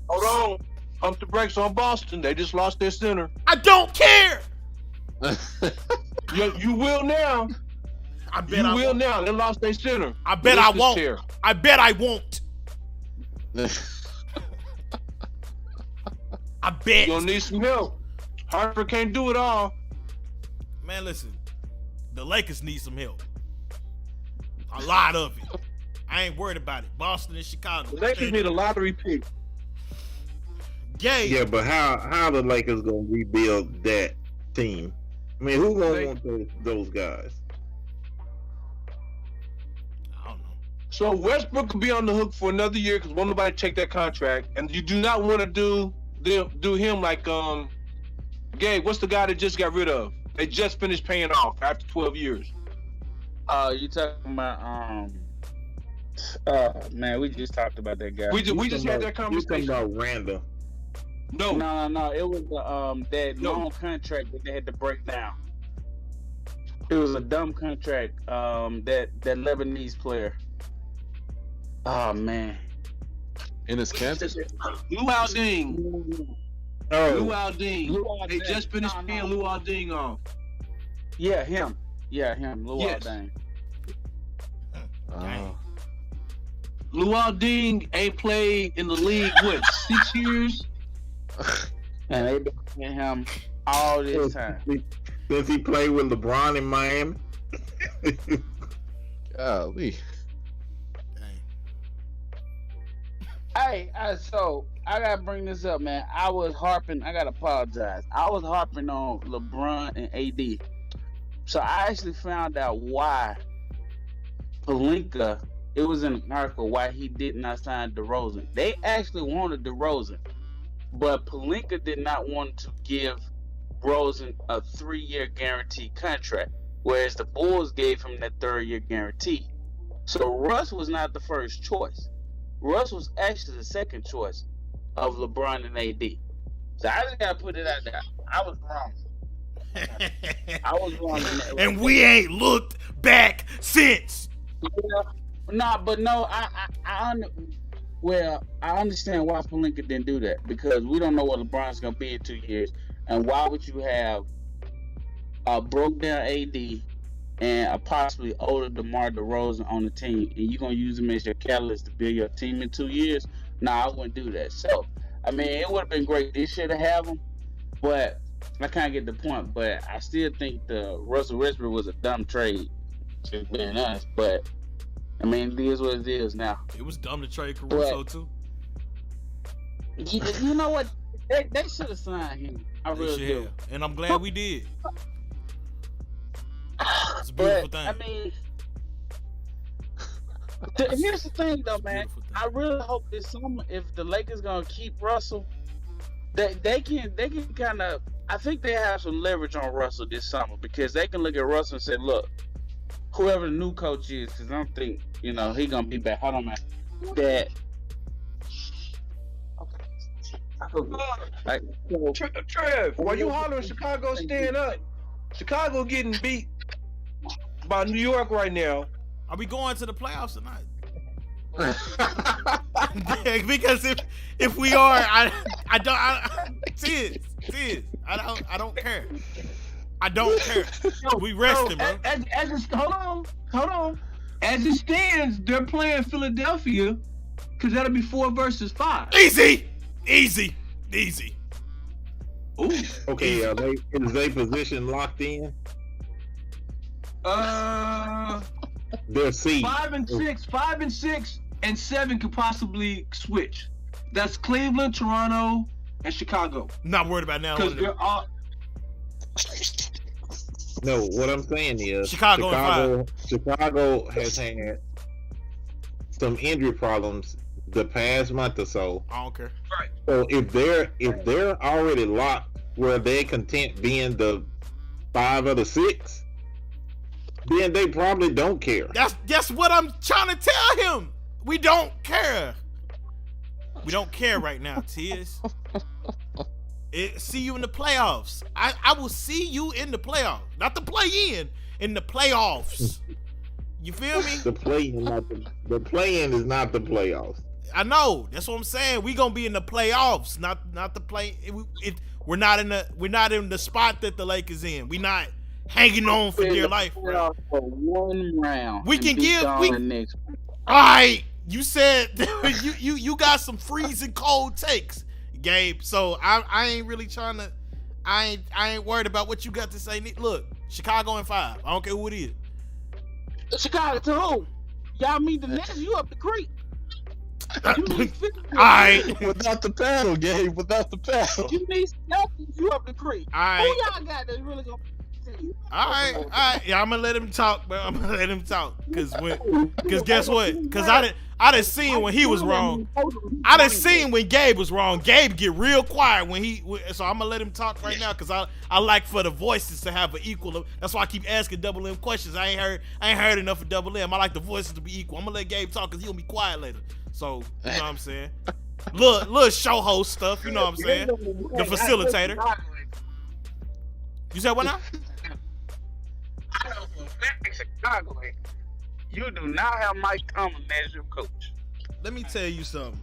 Hold on. Pump the brakes on Boston. They just lost their center. I don't care. You will now. I bet I will won't. now. They lost their center. I bet I won't. I bet I won't. I bet. You're gonna need some help. Hartford can't do it all. Man, listen. The Lakers need some help. A lot of it. I ain't worried about it. Boston and Chicago. The Lakers need a lottery pick. Gay. Yeah, but how the Lakers gonna rebuild that team? I mean, who gonna want those guys? I don't know. So Westbrook could be on the hook for another year because won't nobody take that contract, and you do not want to do him like Gabe. What's the guy that just got rid of? They just finished paying off after 12 years. You talking about man, we just talked about that guy. We just had that You conversation. talking about Randall? No, No, it was that long contract that they had to break down. It was a dumb contract. That Lebanese player. Oh man. In his campus. Lou Alding. Lou Oh, Alding. They just finished paying Lou Alding off. Yeah, him. Lou Yes. Alding. Lou Alding ain't played in the league what 6 years. And they've been paying him all this time. since he played with LeBron in Miami. Golly. Hey, so I gotta bring this up, man. I gotta apologize. I was harping on LeBron and AD. So I actually found out why Pelinka, it was in an article why he did not sign DeRozan. They actually wanted DeRozan, but Pelinka did not want to give Rosen a 3-year guaranteed contract, whereas the Bulls gave him that 3rd-year guarantee. So Russ was not the first choice. Russ was actually the second choice of LeBron and AD. So I just gotta put it out there. I was wrong. I was wrong in that. And we ain't looked back since. I understand why Pelinka didn't do that, because we don't know what LeBron's gonna be in 2 years, and why would you have a broke down AD and a possibly older DeMar DeRozan on the team, and you're gonna use him as your catalyst to build your team in 2 years? Nah, I wouldn't do that. So, I mean, it would have been great this year to have him, but I can't get the point. But I still think the Russell Westbrook was a dumb trade, to be honest. But I mean, it is what it is now. It was dumb to trade Caruso too. You know what? They should have signed him. I really do. And I'm glad we did. It's a beautiful thing. I mean, here's the thing though, man. I really hope this summer, if the Lakers gonna keep Russell, they can kind of. I think they have some leverage on Russell this summer, because they can look at Russell and say, look, whoever the new coach is, because I don't think he gonna be back. Hold on, man. That. Trev, while you hollering Chicago stand up, Chicago getting beat by New York right now. Are we going to the playoffs tonight? Because if we are, I don't care. I don't care. We resting, bro. Hold on. As it stands, they're playing Philadelphia, because that'll be 4 versus 5. Easy. Ooh. Okay, is their position locked in? Their seed. 5 and 6, and 7 could possibly switch. That's Cleveland, Toronto, and Chicago. Not worried about now. Because they're all. No, what I'm saying is Chicago has had some injury problems the past month or so. I don't care. Right. So if they're already locked where they're content being the 5 or the 6, then they probably don't care. That's what I'm trying to tell him. We don't care. We don't care right now, Tiz. See you in the playoffs. I will see you in the playoffs. Not the play-in the playoffs. You feel me? The play-in is not the playoffs. I know. That's what I'm saying. We gonna be in the playoffs, not the play. We're not in the spot that the Lakers in. We not hanging on for dear life, bro. For one round. We can give. All right. You said you got some freezing cold takes. Gabe. So I ain't really trying to. I ain't worried about what you got to say. Look, Chicago in 5. I don't care who it is. Chicago to who? Y'all mean the Nets? You up the creek? You need 50. All right. Without the paddle, Gabe. Without the paddle. You need nothing. You up the creek. All right. Who y'all got that's really gonna see you? All right. Yeah, I'm gonna let him talk, bro. I'm gonna let him talk, cause guess what? Cause I done seen when he was wrong. I done seen when Gabe was wrong. Gabe get real quiet when so I'm gonna let him talk right now, cause I like for the voices to have an equal. That's why I keep asking Double M questions. I ain't heard enough of Double M. I like the voices to be equal. I'm gonna let Gabe talk, cause he'll be quiet later. So you know what I'm saying? Little show host stuff. You know what I'm saying? The facilitator. You said what now? I know for a fact Chicago, you do not have Mike Tomlin as your coach. Let me tell you something.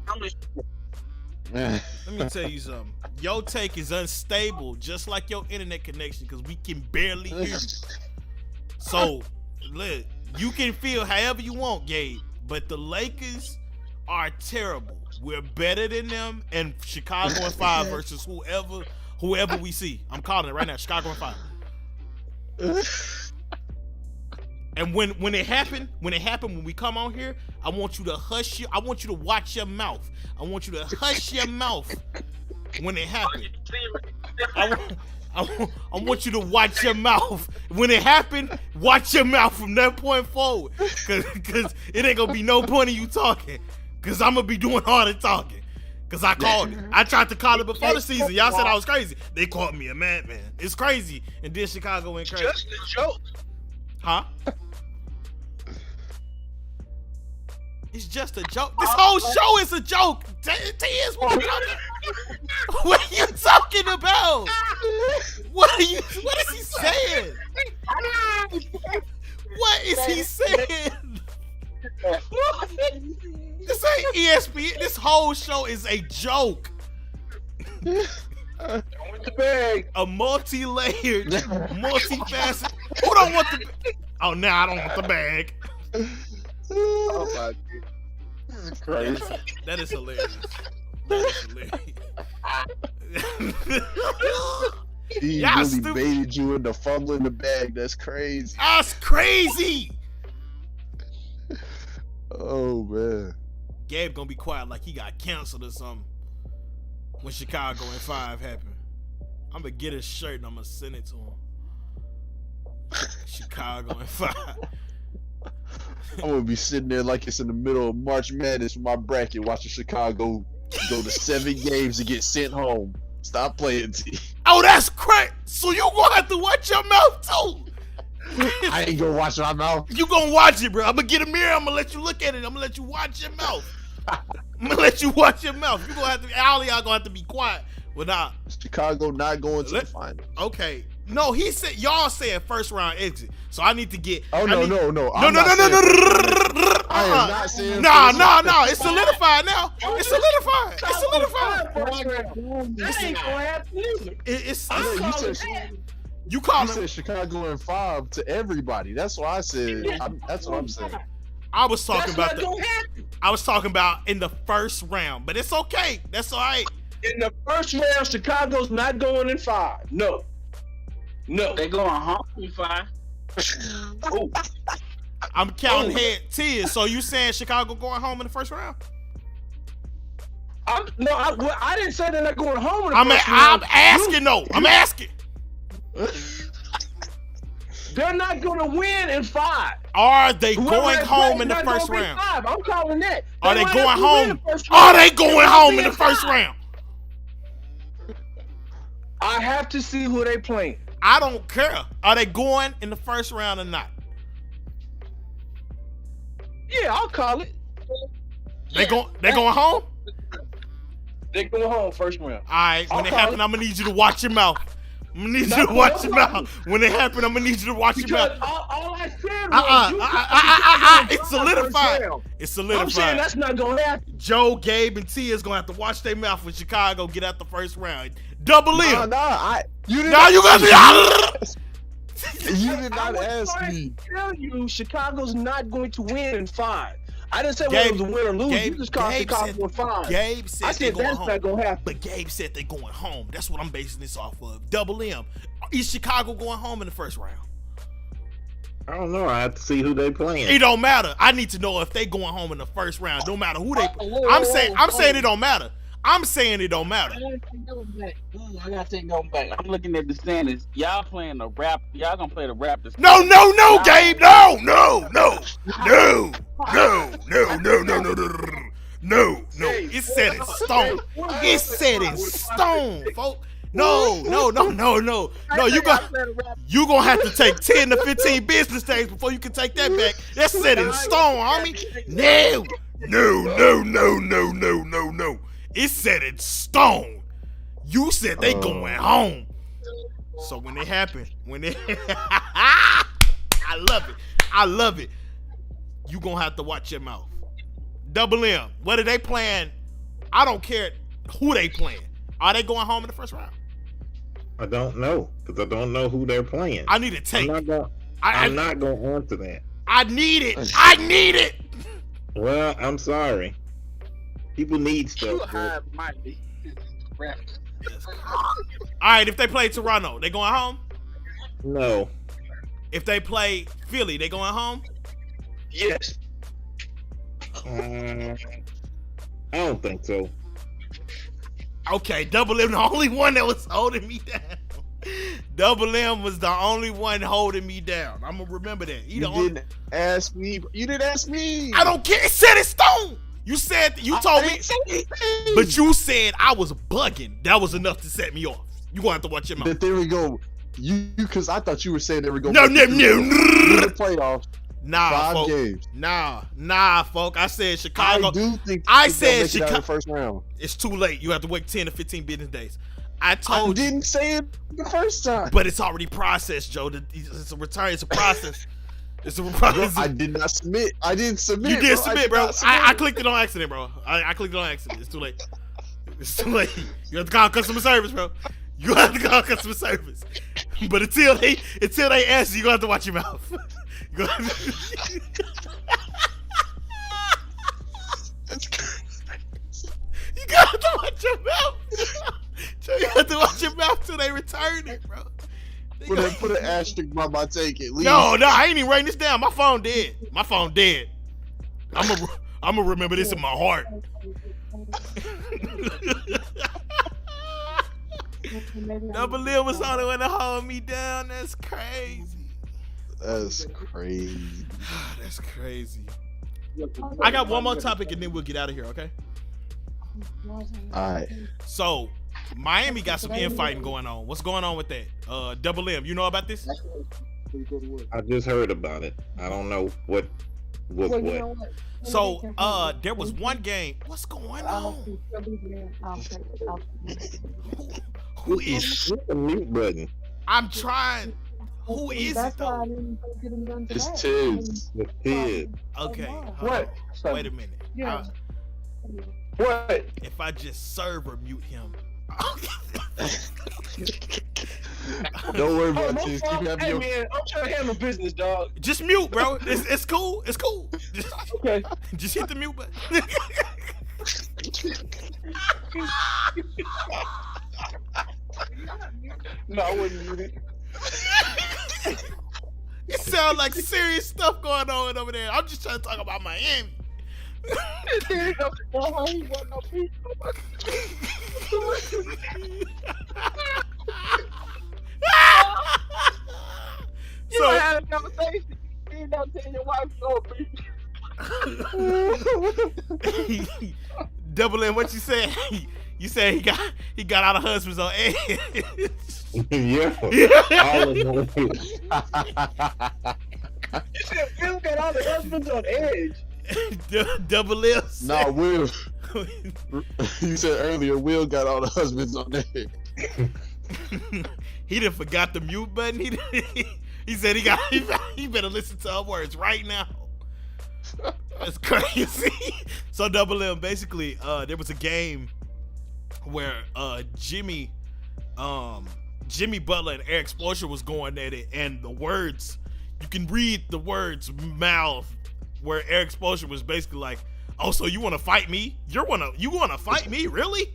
Man. Let me tell you something. Your take is unstable, just like your internet connection, because we can barely hear you. So, look, you can feel however you want, Gabe, but the Lakers are terrible. We're better than them, and Chicago in 5 versus whoever we see. I'm calling it right now, Chicago in 5. And when it happened, when we come on here, I want you to I want you to watch your mouth. I want you to hush your mouth when it happened. I want you to watch your mouth. When it happened, watch your mouth from that point forward. Cause it ain't gonna be no point in you talking. Cause I'm gonna be doing all the talking. Cause I called it. I tried to call it before the season. Y'all said I was crazy. They called me a madman. It's crazy. And then Chicago went crazy. Just a joke. Huh? It's just a joke. This whole show is a joke. T.S., what are you talking about? What is he saying? What is he saying? This ain't ESPN. This whole show is a joke. A multi-layered, multifaceted. Who don't want the? Oh, now I don't want the bag. Oh my God. This is crazy. That is hilarious. That is hilarious. He Y'all really stupid. baited you into fumbling the bag. That's crazy. That's crazy. Oh man. Gabe gonna be quiet like he got canceled or something when Chicago in 5 happened. I'm gonna get his shirt and I'm gonna send it to him. Chicago in 5. I'm gonna be sitting there like it's in the middle of March Madness with my bracket, watching Chicago go to 7 games and get sent home. Stop playing, T. Oh, that's crazy. So you gonna have to watch your mouth too. I ain't gonna watch my mouth. You gonna watch it, bro. I'm gonna get a mirror. I'm gonna let you look at it. I'm gonna let you watch your mouth. I'm gonna let you watch your mouth. You gonna have to. All y'all gonna have to be quiet. Without Chicago not going to the final. Okay. No, he said y'all said first round exit. So I need to get. Oh no. No. I am not saying. No. It's solidified now. It's solidified. That ain't gonna happen either. You call You him. said Chicago in 5 to everybody. That's what I said. That's what I'm saying. I was talking That's about not gonna happen. I was talking about in the first round, but it's okay. That's all right. In the first round, Chicago's not going in 5. No. They going home in 5. Oh. I'm counting head tears. So you saying Chicago going home in the first round? I didn't say they're not going home in the first I'm round. asking though. I'm asking. They're not going to win in 5. Are they Whoever going has home record in the not first gonna be round? 5. I'm calling that. Are they might going have to win home? the first round. Are they going might home be in the first 5. round? I have to see who they playing. I don't care. Are they going in the first round or not? Yeah, I'll call it. They going home? They're going home first round. All right. When I'll it call happen, it. I'm gonna need you to watch your mouth. I'm gonna need you No, to watch no your problem. mouth. When it happen, I'm gonna need you to watch your Because mouth. all I said was It's solidified. It's I'm saying solidified. that's not going to happen. Joe, Gabe, and Tia is gonna have to watch their mouth when Chicago get out the first round. Double in. You did Now you got You did not I was ask trying me. to tell you Chicago's not going to win in 5. I didn't say whether it was a win or lose. You just called Chicago fine. Gabe said I said going that's home. not gonna happen. But Gabe said they're going home. That's what I'm basing this off of. Double M. Is Chicago going home in the first round? I don't know. I have to see who they playing. It don't matter. I need to know if they going home in the first round. No matter who they. I'm saying it don't matter. I'm saying it don't matter. I gotta take them back. I'm looking at the standings. Y'all playing the rap. Y'all gonna play the Raptors. No, Gabe. No. It's set in stone. It's set in stone, folks. No. You gonna have to take 10 to 15 business days before you can take that back. That's set in stone, homie. No. It's set in stone. You said they going home. So when it happen, I love it. You gonna have to watch your mouth. Double M. What are they playing? I don't care who they playing. Are they going home in the first round? I don't know because I don't know who they're playing. I need a tape. I'm not going to answer that. I need it. Well, I'm sorry. People need stuff. All right, if they play Toronto, they going home? No. If they play Philly, they going home? Yes. I don't think so. Okay, Double M the only one that was holding me down. Double M was the only one holding me down. I'm gonna remember that. You didn't ask me. I don't care. It said in stone. You told me, but you said I was bugging. That was enough to set me off. You gonna have to watch your mouth. There we go. Because I thought you were saying they were going to the playoffs. Nah, 5 games. Nah, folk. I said Chicago. I do think I said Chicago. First round. It's too late. You have to wait 10 to 15 business days. I didn't say it the first time. But it's already processed, Joe. It's a return. It's a process. It's a process. I did not submit. I didn't submit. You did submit, bro. I clicked it on accident, bro. I clicked it on accident. It's too late. You have to call customer service, bro. You have to call customer service. But until they answer, you gonna have to watch your mouth. You got to watch your mouth. You have to watch your mouth till they return it, bro. Put an asterisk by my take at least. No, I ain't even writing this down. My phone dead. I'm gonna remember this in my heart. Double M was on the way to hold me down. That's crazy. That's crazy. That's crazy. I got one more topic and then we'll get out of here, okay? Alright. So, Miami got some infighting going on. What's going on with that? Double M, you know about this? I just heard about it. I don't know what. So, there was one game. What's going on? Who is hit the mute button? I'm trying. Who is it though? It's Tiz. It's Tiz. Okay. What? Wait a minute. What? If I just server mute him. Don't worry about Tiz. Keep having your. Man, I'm trying to handle business, dog. Just mute, bro. It's cool. It's cool. Okay. Just hit the mute button. No, I wouldn't mute it. It sounds like serious stuff going on over there. I'm just trying to talk about Miami. You don't have a conversation. You don't tell your wife you're Double M, what you said? You said he got out of husbands on edge. Yeah. All of them. You said Phil got all the husbands on edge. Double M. Nah, Will. You said earlier Will got all the husbands on edge. He done forgot the mute button. He said he better listen to her words right now. That's crazy. So Double M, basically, there was a game where Jimmy Butler and Eric Spoelstra was going at it, and the words, you can read the words mouth where Eric Spoelstra was basically like, "Oh, so you want to fight me? You want to fight me, really?"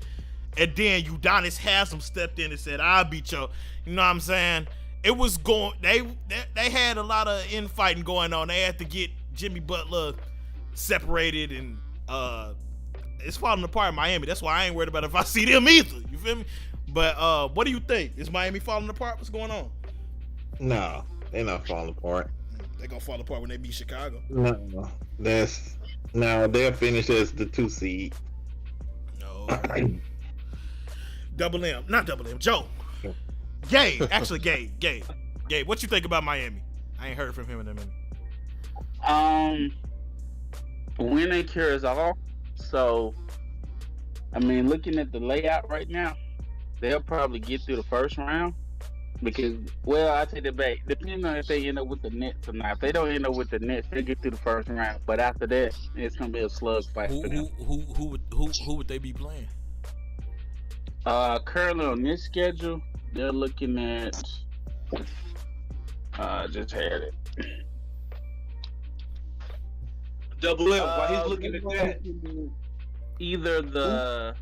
And then Udonis Haslem stepped in and said, "I'll beat you." You know what I'm saying? It was going. They had a lot of infighting going on. They had to get Jimmy Butler separated, and it's falling apart in Miami. That's why I ain't worried about if I see them either. You feel me? But what do you think? Is Miami falling apart? What's going on? No, they're not falling apart. They're gonna fall apart when they beat Chicago. No, they'll finish as the 2 seed. No. Double M, not Double M, Joe. Gabe, actually Gabe, what you think about Miami? I ain't heard from him in a minute. Winning cures all. So, I mean, looking at the layout right now, they'll probably get through the first round. Because, well, I take it back. Depending on if they end up with the Nets or not. If they don't end up with the Nets, they get through the first round. But after that, it's gonna be a slug fight for them. Who would they be playing? Currently on this schedule, they're looking at. Just had it. Double M. While he's looking at that, either the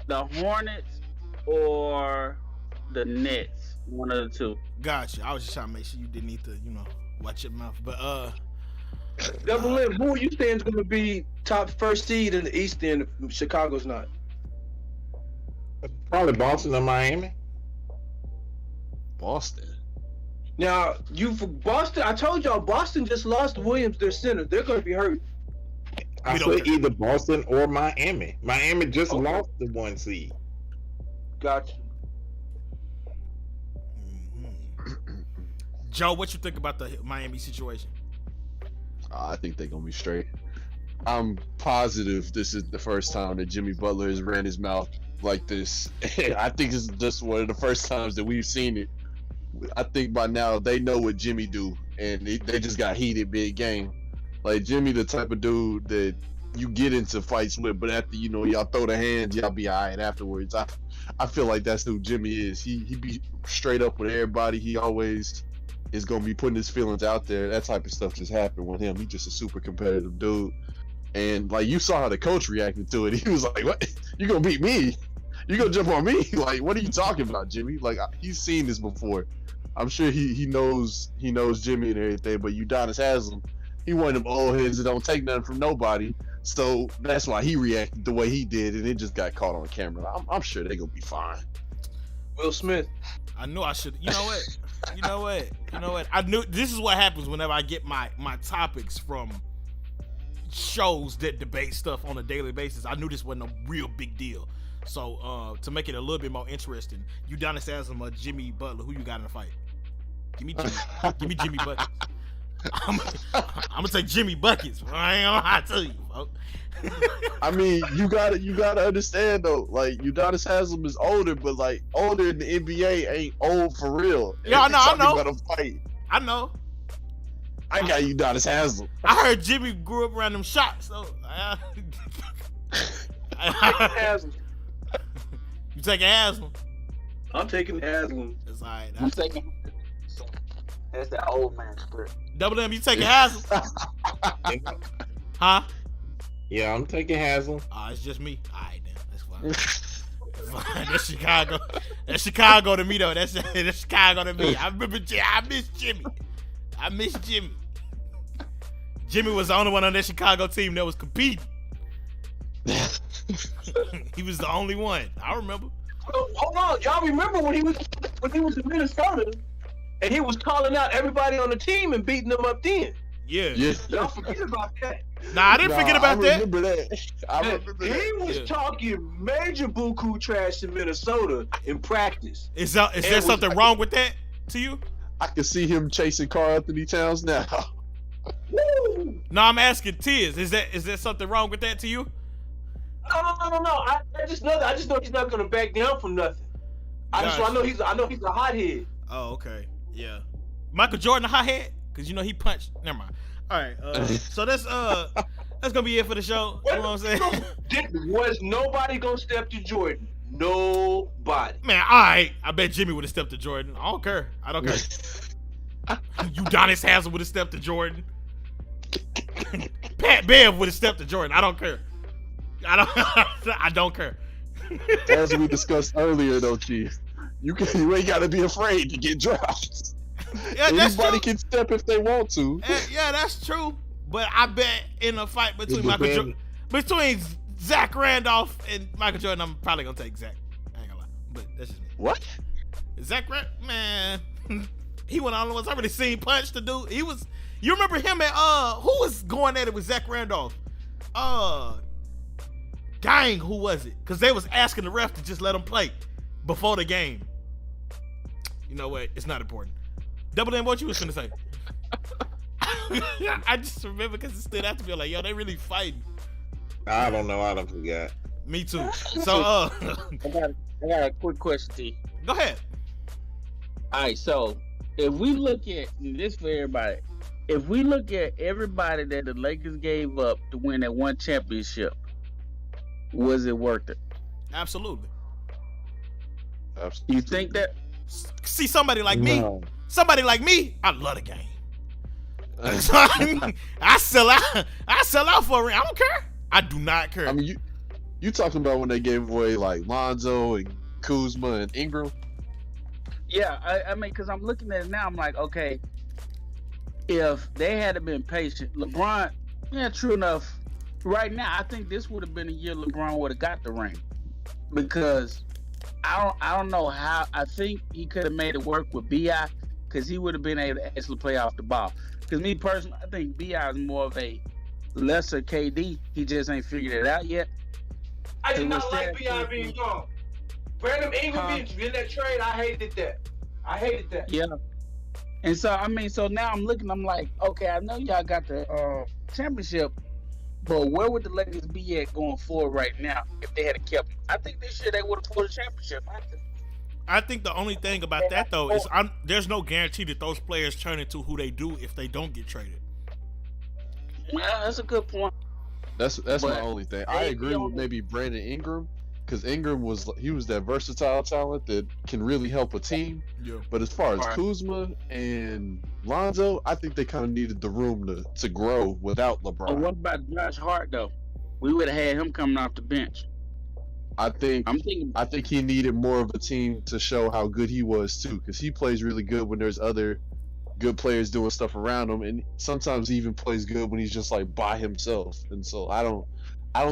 Hornets or the Nets. One of the two. Gotcha. I was just trying to make sure you didn't need to, watch your mouth. But Double M, who are you saying is going to be top first seed in the East? Then if Chicago's not. Probably Boston or Miami. Boston. Now Boston. I told y'all Boston just lost Williams, their center. They're going to be hurt. I said either Boston or Miami. Miami just lost the 1 seed. Gotcha. Joe, what you think about the Miami situation? I think they're gonna be straight. I'm positive this is the first time that Jimmy Butler has ran his mouth like this. I think it's just one of the first times that we've seen it. I think by now they know what Jimmy do, and they just got heated big game. Like Jimmy, the type of dude that you get into fights with, but after y'all throw the hands, y'all be alright afterwards. I feel like that's who Jimmy is. He be straight up with everybody. He always is gonna be putting his feelings out there. That type of stuff just happened with him. He's just a super competitive dude. And like you saw how the coach reacted to it. He was like, "What? You gonna beat me? You gonna jump on me? Like, what are you talking about, Jimmy?" Like he's seen this before. I'm sure he knows Jimmy and everything. But Udonis Haslem, he one of them old heads that don't take nothing from nobody. So that's why he reacted the way he did, and it just got caught on camera. I'm sure they're gonna be fine. Will Smith. I knew I should. You know what? I knew this is what happens whenever I get my topics from shows that debate stuff on a daily basis. I knew this wasn't a real big deal. So to make it a little bit more interesting, Udonis Haslem or Jimmy Butler, who you got in the fight? Give me Jimmy. Give me Jimmy Buckets. I'm gonna take Jimmy Buckets. I ain't gonna lie to you, folks. I mean, you gotta understand though. Like Udonis Haslem is older, but like older in the NBA ain't old for real. Yeah, I know. About a fight. I know. I got Udonis Haslem. I heard Jimmy grew up around them shots, so. Haslem. You taking Haslem? I'm taking Haslem. That's all right. I'm taking. That's that old man spirit. Double M, you taking Haslem? Huh? Yeah, I'm taking Haslem. It's just me. All right, then. That's fine. That's Chicago. That's Chicago to me, though. That's Chicago to me. I miss Jimmy. I miss Jimmy. Jimmy was the only one on that Chicago team that was competing. He was the only one. I remember. Hold on, y'all remember when he was in Minnesota and he was calling out everybody on the team and beating them up then? Yeah. Y'all forget about that. Nah, I didn't forget about that. I remember that. He was talking major buku trash in Minnesota in practice. Is there something wrong with that to you? I can see him chasing Karl Anthony Towns now. Woo! No, I'm asking Tiz. Is there something wrong with that to you? No. I just know he's not gonna back down from nothing. I know he's a hothead. Oh, okay. Yeah. Michael Jordan a hothead? Cause he punched. Never mind. All right. So that's gonna be it for the show. You know what I'm saying? Was nobody gonna step to Jordan? Nobody. Man, all right. I bet Jimmy would have stepped to Jordan. I don't care. Udonis Haslem would have stepped to Jordan. Pat Bev would have stepped to Jordan. I don't care. I don't care. As we discussed earlier, though, Chief, you ain't got to be afraid to get dropped. Yeah, that's Anybody true. can step if they want to. Yeah, that's true. But I bet in a fight between Zach Randolph and Michael Jordan, I'm probably gonna take Zach. I ain't gonna lie, but that's just me. What? Zach man, he went on the ones I really seen punch the dude. He was. You remember him at who was going at it with Zach Randolph? Dang, who was it? Because they was asking the ref to just let him play before the game. You know what? It's not important. Double M, what you was finna say? I just remember because it stood out to me like, yo, they really fighting. I don't know. I don't forget. Me too. So, I got a quick question, T. Go ahead. All right, so if we look at this for everybody, if we look at everybody that the Lakers gave up to win that one championship, was it worth it? Absolutely. You think that? See, somebody like me, I love the game. I sell out for a ring. I don't care. I do not care. I mean, you talking about when they gave away like Lonzo and Kuzma and Ingram? Yeah, I mean, because I'm looking at it now, I'm like, okay, if they had been patient, LeBron, yeah, true enough. Right now, I think this would have been a year LeBron would have got the ring, because I don't know how. I think he could have made it work with Bi, because he would have been able to actually play off the ball. Because me personally, I think Bi is more of a lesser KD. He just ain't figured it out yet. I did not like Bi being gone. Brandon Ingram in that trade, I hated that. Yeah. And so I mean, so now I'm looking. I'm like, okay, I know y'all got the championship, but where would the Lakers be at going forward right now if they had kept him? I think this year they would have pulled the championship. I think the only thing about that though is there's no guarantee that those players turn into who they do if they don't get traded. Yeah, that's a good point. That's my only thing. I agree with maybe Brandon Ingram, because Ingram was that versatile talent that can really help a team. Yeah. But as far as Kuzma and Lonzo, I think they kind of needed the room to grow without LeBron. But what about Josh Hart though? We would have had him coming off the bench. I think he needed more of a team to show how good he was too, because he plays really good when there's other good players doing stuff around him, and sometimes he even plays good when he's just like by himself. And so I don't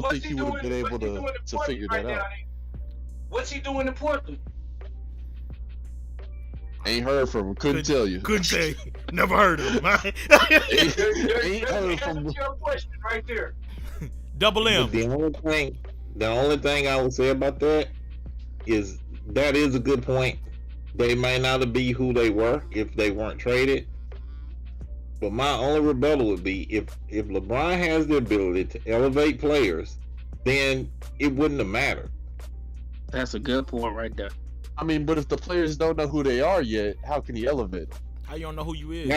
think he would have been able to figure that out. What's he doing in Portland? Ain't heard from him. Couldn't tell you. Couldn't tell you. Never heard of him. Ain't heard from him. Your question right there. Double M. The only thing I would say about that is a good point. They may not be who they were if they weren't traded. But my only rebuttal would be if LeBron has the ability to elevate players, then it wouldn't have mattered. That's a good point right there. I mean, but if the players don't know who they are yet, how can he elevate them? How you don't know who you is?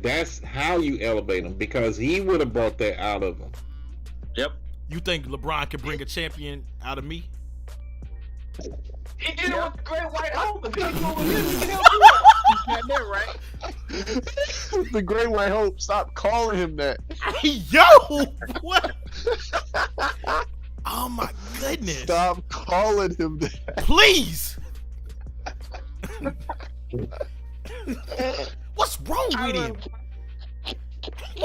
That's how you elevate them, because he would have brought that out of them. Yep. You think LeBron can bring a champion out of me? He did it with the Great White Hope. He did got that right. The Great White Hope. Stop calling him that. Yo, what? Oh my goodness! Stop calling him that. Please. What's wrong with him?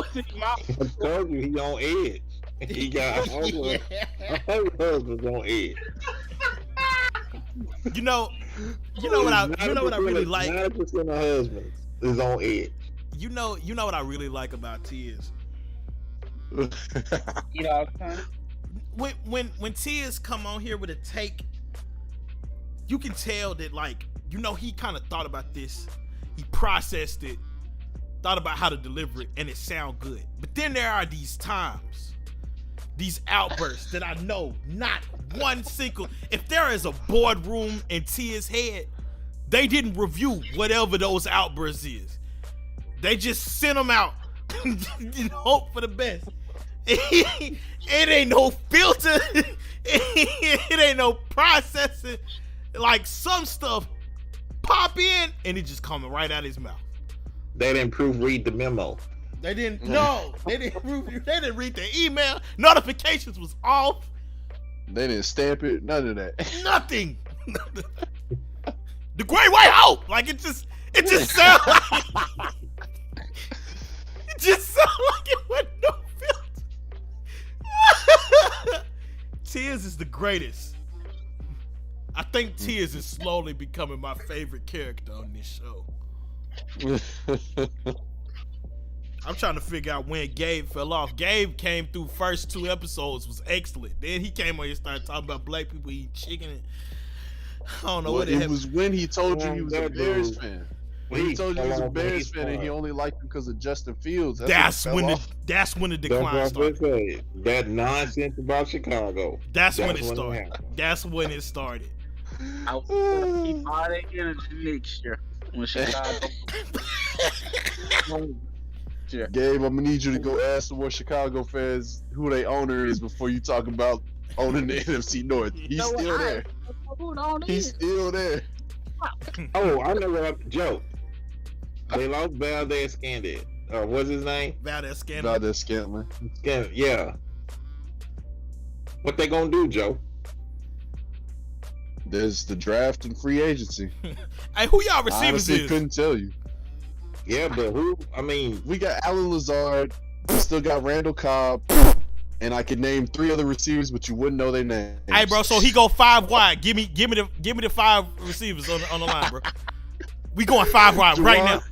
I told you he on edge. He got all husbands on edge. You know what I really like. 90% of husbands is on edge. You know what I really like about T is. You know, when Tiz come on here with a take, you can tell that, like, you know, he kind of thought about this, he processed it, thought about how to deliver it, and it sound good. But then there are these times, these outbursts that I know not one single. If there is a boardroom in Tia's head, they didn't review whatever those outbursts is. They just sent them out and hope for the best. It ain't no filter. It ain't no processing. Like, some stuff pop in and it just coming right out of his mouth. They didn't proofread the memo. They didn't. No, they didn't. They didn't read the email. Notifications was off. They didn't stamp it. None of that. Nothing. The Great White Hope. Like it just sounds like it just sounds like it with no filter. Tears is the greatest. I think Tears is slowly becoming my favorite character on this show. I'm trying to figure out when Gabe fell off. Gabe came through first 2 episodes, was excellent. Then he came on and started talking about black people eating chicken. And I don't know what it was when he told you he was a Bears fan. When he told you he was a Bears fan and he only liked him because of Justin Fields. That's when the decline started. That nonsense about Chicago. That's when it started. That's when it started. I was going to keep all that energy next year when Chicago. Gabe, I'm gonna need you to go ask some more Chicago fans who their owner is before you talk about owning the NFC North. He's still there. He's still there. Oh, I know Joe. They lost Valdez Scantling. What's his name? Valdez Scantling. Yeah. What they gonna do, Joe? There's the draft and free agency. Hey, who y'all receivers honestly is? Couldn't tell you. Yeah, but who? I mean, we got Alan Lazard. We still got Randall Cobb, and I could name 3 other receivers, but you wouldn't know their names. Hey, bro, so he go 5 wide. Give me the 5 receivers on the line, bro. We going 5 wide right now.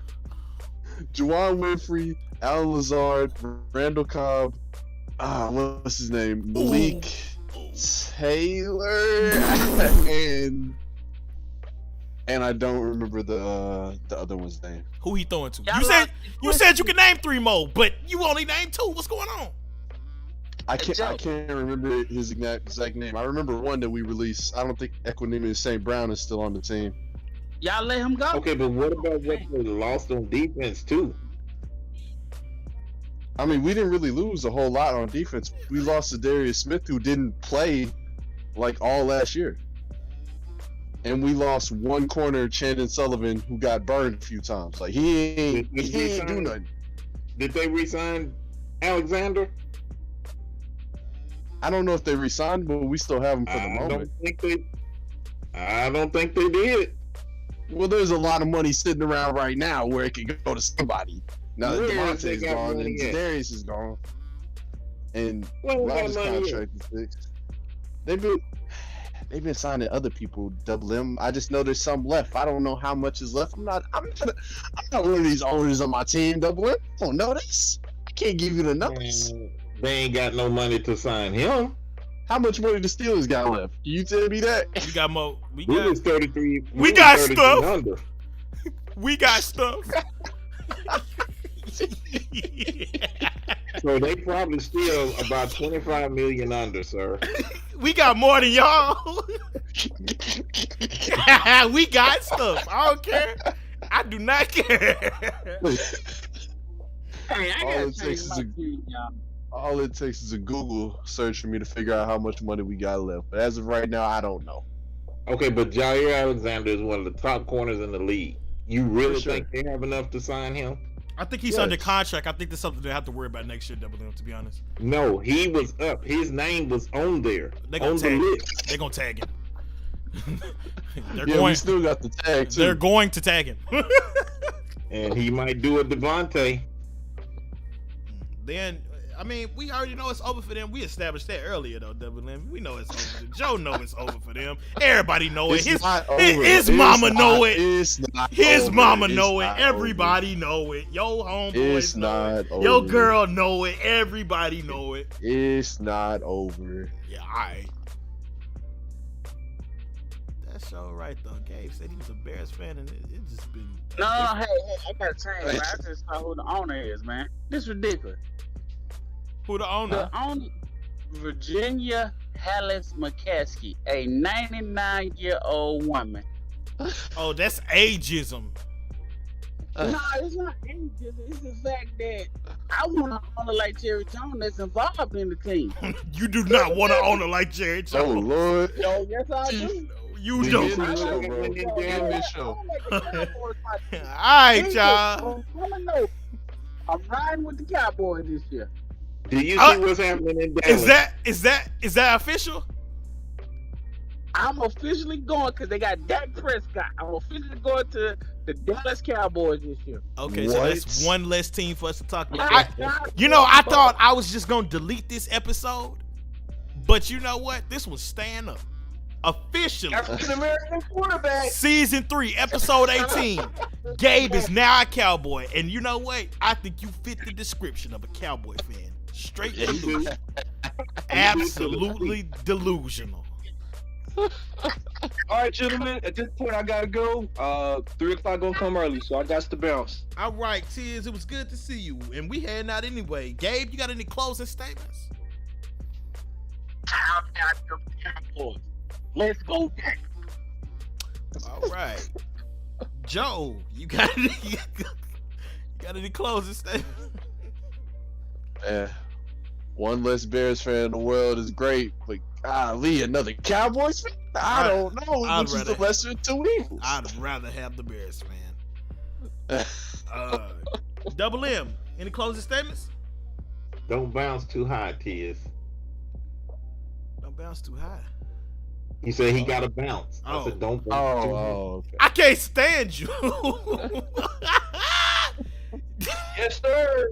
Juwan Winfrey, Alan Lazard, Randall Cobb. What's his name? Malik Taylor, and I don't remember the other one's name. Who he throwing to? You said you could name 3 more, but you only named 2. What's going on? I can't remember his exact name. I remember one that we released. I don't think Equanimous St. Brown is still on the team. Y'all let him go. Okay, but what about what they lost on defense too? I mean, we didn't really lose a whole lot on defense. We lost to Darius Smith, who didn't play like all last year. And we lost one corner, Chandon Sullivan, who got burned a few times. Like he ain't do nothing. Did they re-sign Alexander? I don't know if they re-signed, but we still have him for the moment. I don't think they did. Well, there's a lot of money sitting around right now where it could go to somebody. Now that Devontae's gone and Darius is gone, and Rodgers' contract is fixed. They've been signing other people, Double M. I just know there's some left. I don't know how much is left. I'm not one of these owners on my team, Double M. I don't know this. I can't give you the numbers. They ain't got no money to sign him. How much money the Steelers got left? Can you tell me that? We got more. We got 33. We got stuff. We got stuff. So they probably still about 25 million under, sir. We got more than y'all. We got stuff. I don't care. I do not care. Hey, all it takes is a Google search for me to figure out how much money we got left. But as of right now, I don't know. Okay, but Jair Alexander is one of the top corners in the league. You really think they have enough to sign him? I think he's under contract. I think that's something they have to worry about next year, Double M, to be honest. No, he was up. His name was on there. They're going to tag him. We still got the tag, too. They're going to tag him. And he might do a Devontae. Then, I mean, we already know it's over for them. We established that earlier, though, Double M. We know it's over. Joe knows it's over for them. Everybody know it. His mama know it. His mama know it. Everybody know it. Yo homeboys know it. Yo girl know it. Everybody know it. It's not over. Yeah, alright. That show right though. Gabe said he was a Bears fan, and it just been. No, hey, I gotta change. Man. I just saw who the owner is, man. This is ridiculous. Who the owner? The owner, Virginia Hallis McCaskey, a 99-year-old woman. Oh, that's ageism. No, it's not ageism. It's the fact that I want to owner like Jerry Jones that's involved in the team. You do not want to owner like Jerry Jones. Oh, Lord. Yo, yes, I do. You The don't. end show, bro. The end show. All right, y'all. I'm riding with the Cowboys this year. Do you see what's happening in Dallas? Is that official? I'm officially going because they got Dak Prescott. I'm officially going to the Dallas Cowboys this year. Okay, so that's one less team for us to talk about. I thought I was just gonna delete this episode, but you know what? This was staying up. Officially, African American quarterback. Season 3, episode 18. Gabe is now a Cowboy, and you know what? I think you fit the description of a Cowboy fan. Straight delusional. Absolutely delusional. All right, gentlemen. At this point, I gotta go. 3 o'clock gonna come early, so I got to bounce. All right, Tiz, it was good to see you, and we heading out anyway. Gabe, you got any closing statements? Let's go. All right, Joe, you got any closing statements? One less Bears fan in the world is great, but golly, another Cowboys fan? I don't know. Which is the lesser of two evils? I'd rather have the Bears fan. Double M, any closing statements? Don't bounce too high, Tiz. Don't bounce too high. He said he got to bounce. I said don't bounce too high. Okay. I can't stand you. Yes, sir.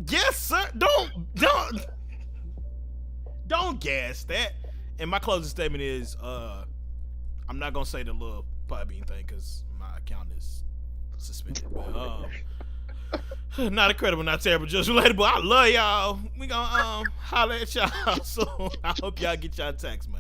Yes, sir. Don't gas that. And my closing statement is, I'm not gonna say the little Podbean thing because my account is suspended. But, not incredible, not terrible, just relatable. I love y'all. We gonna holler at y'all soon. I hope y'all get y'all text, man.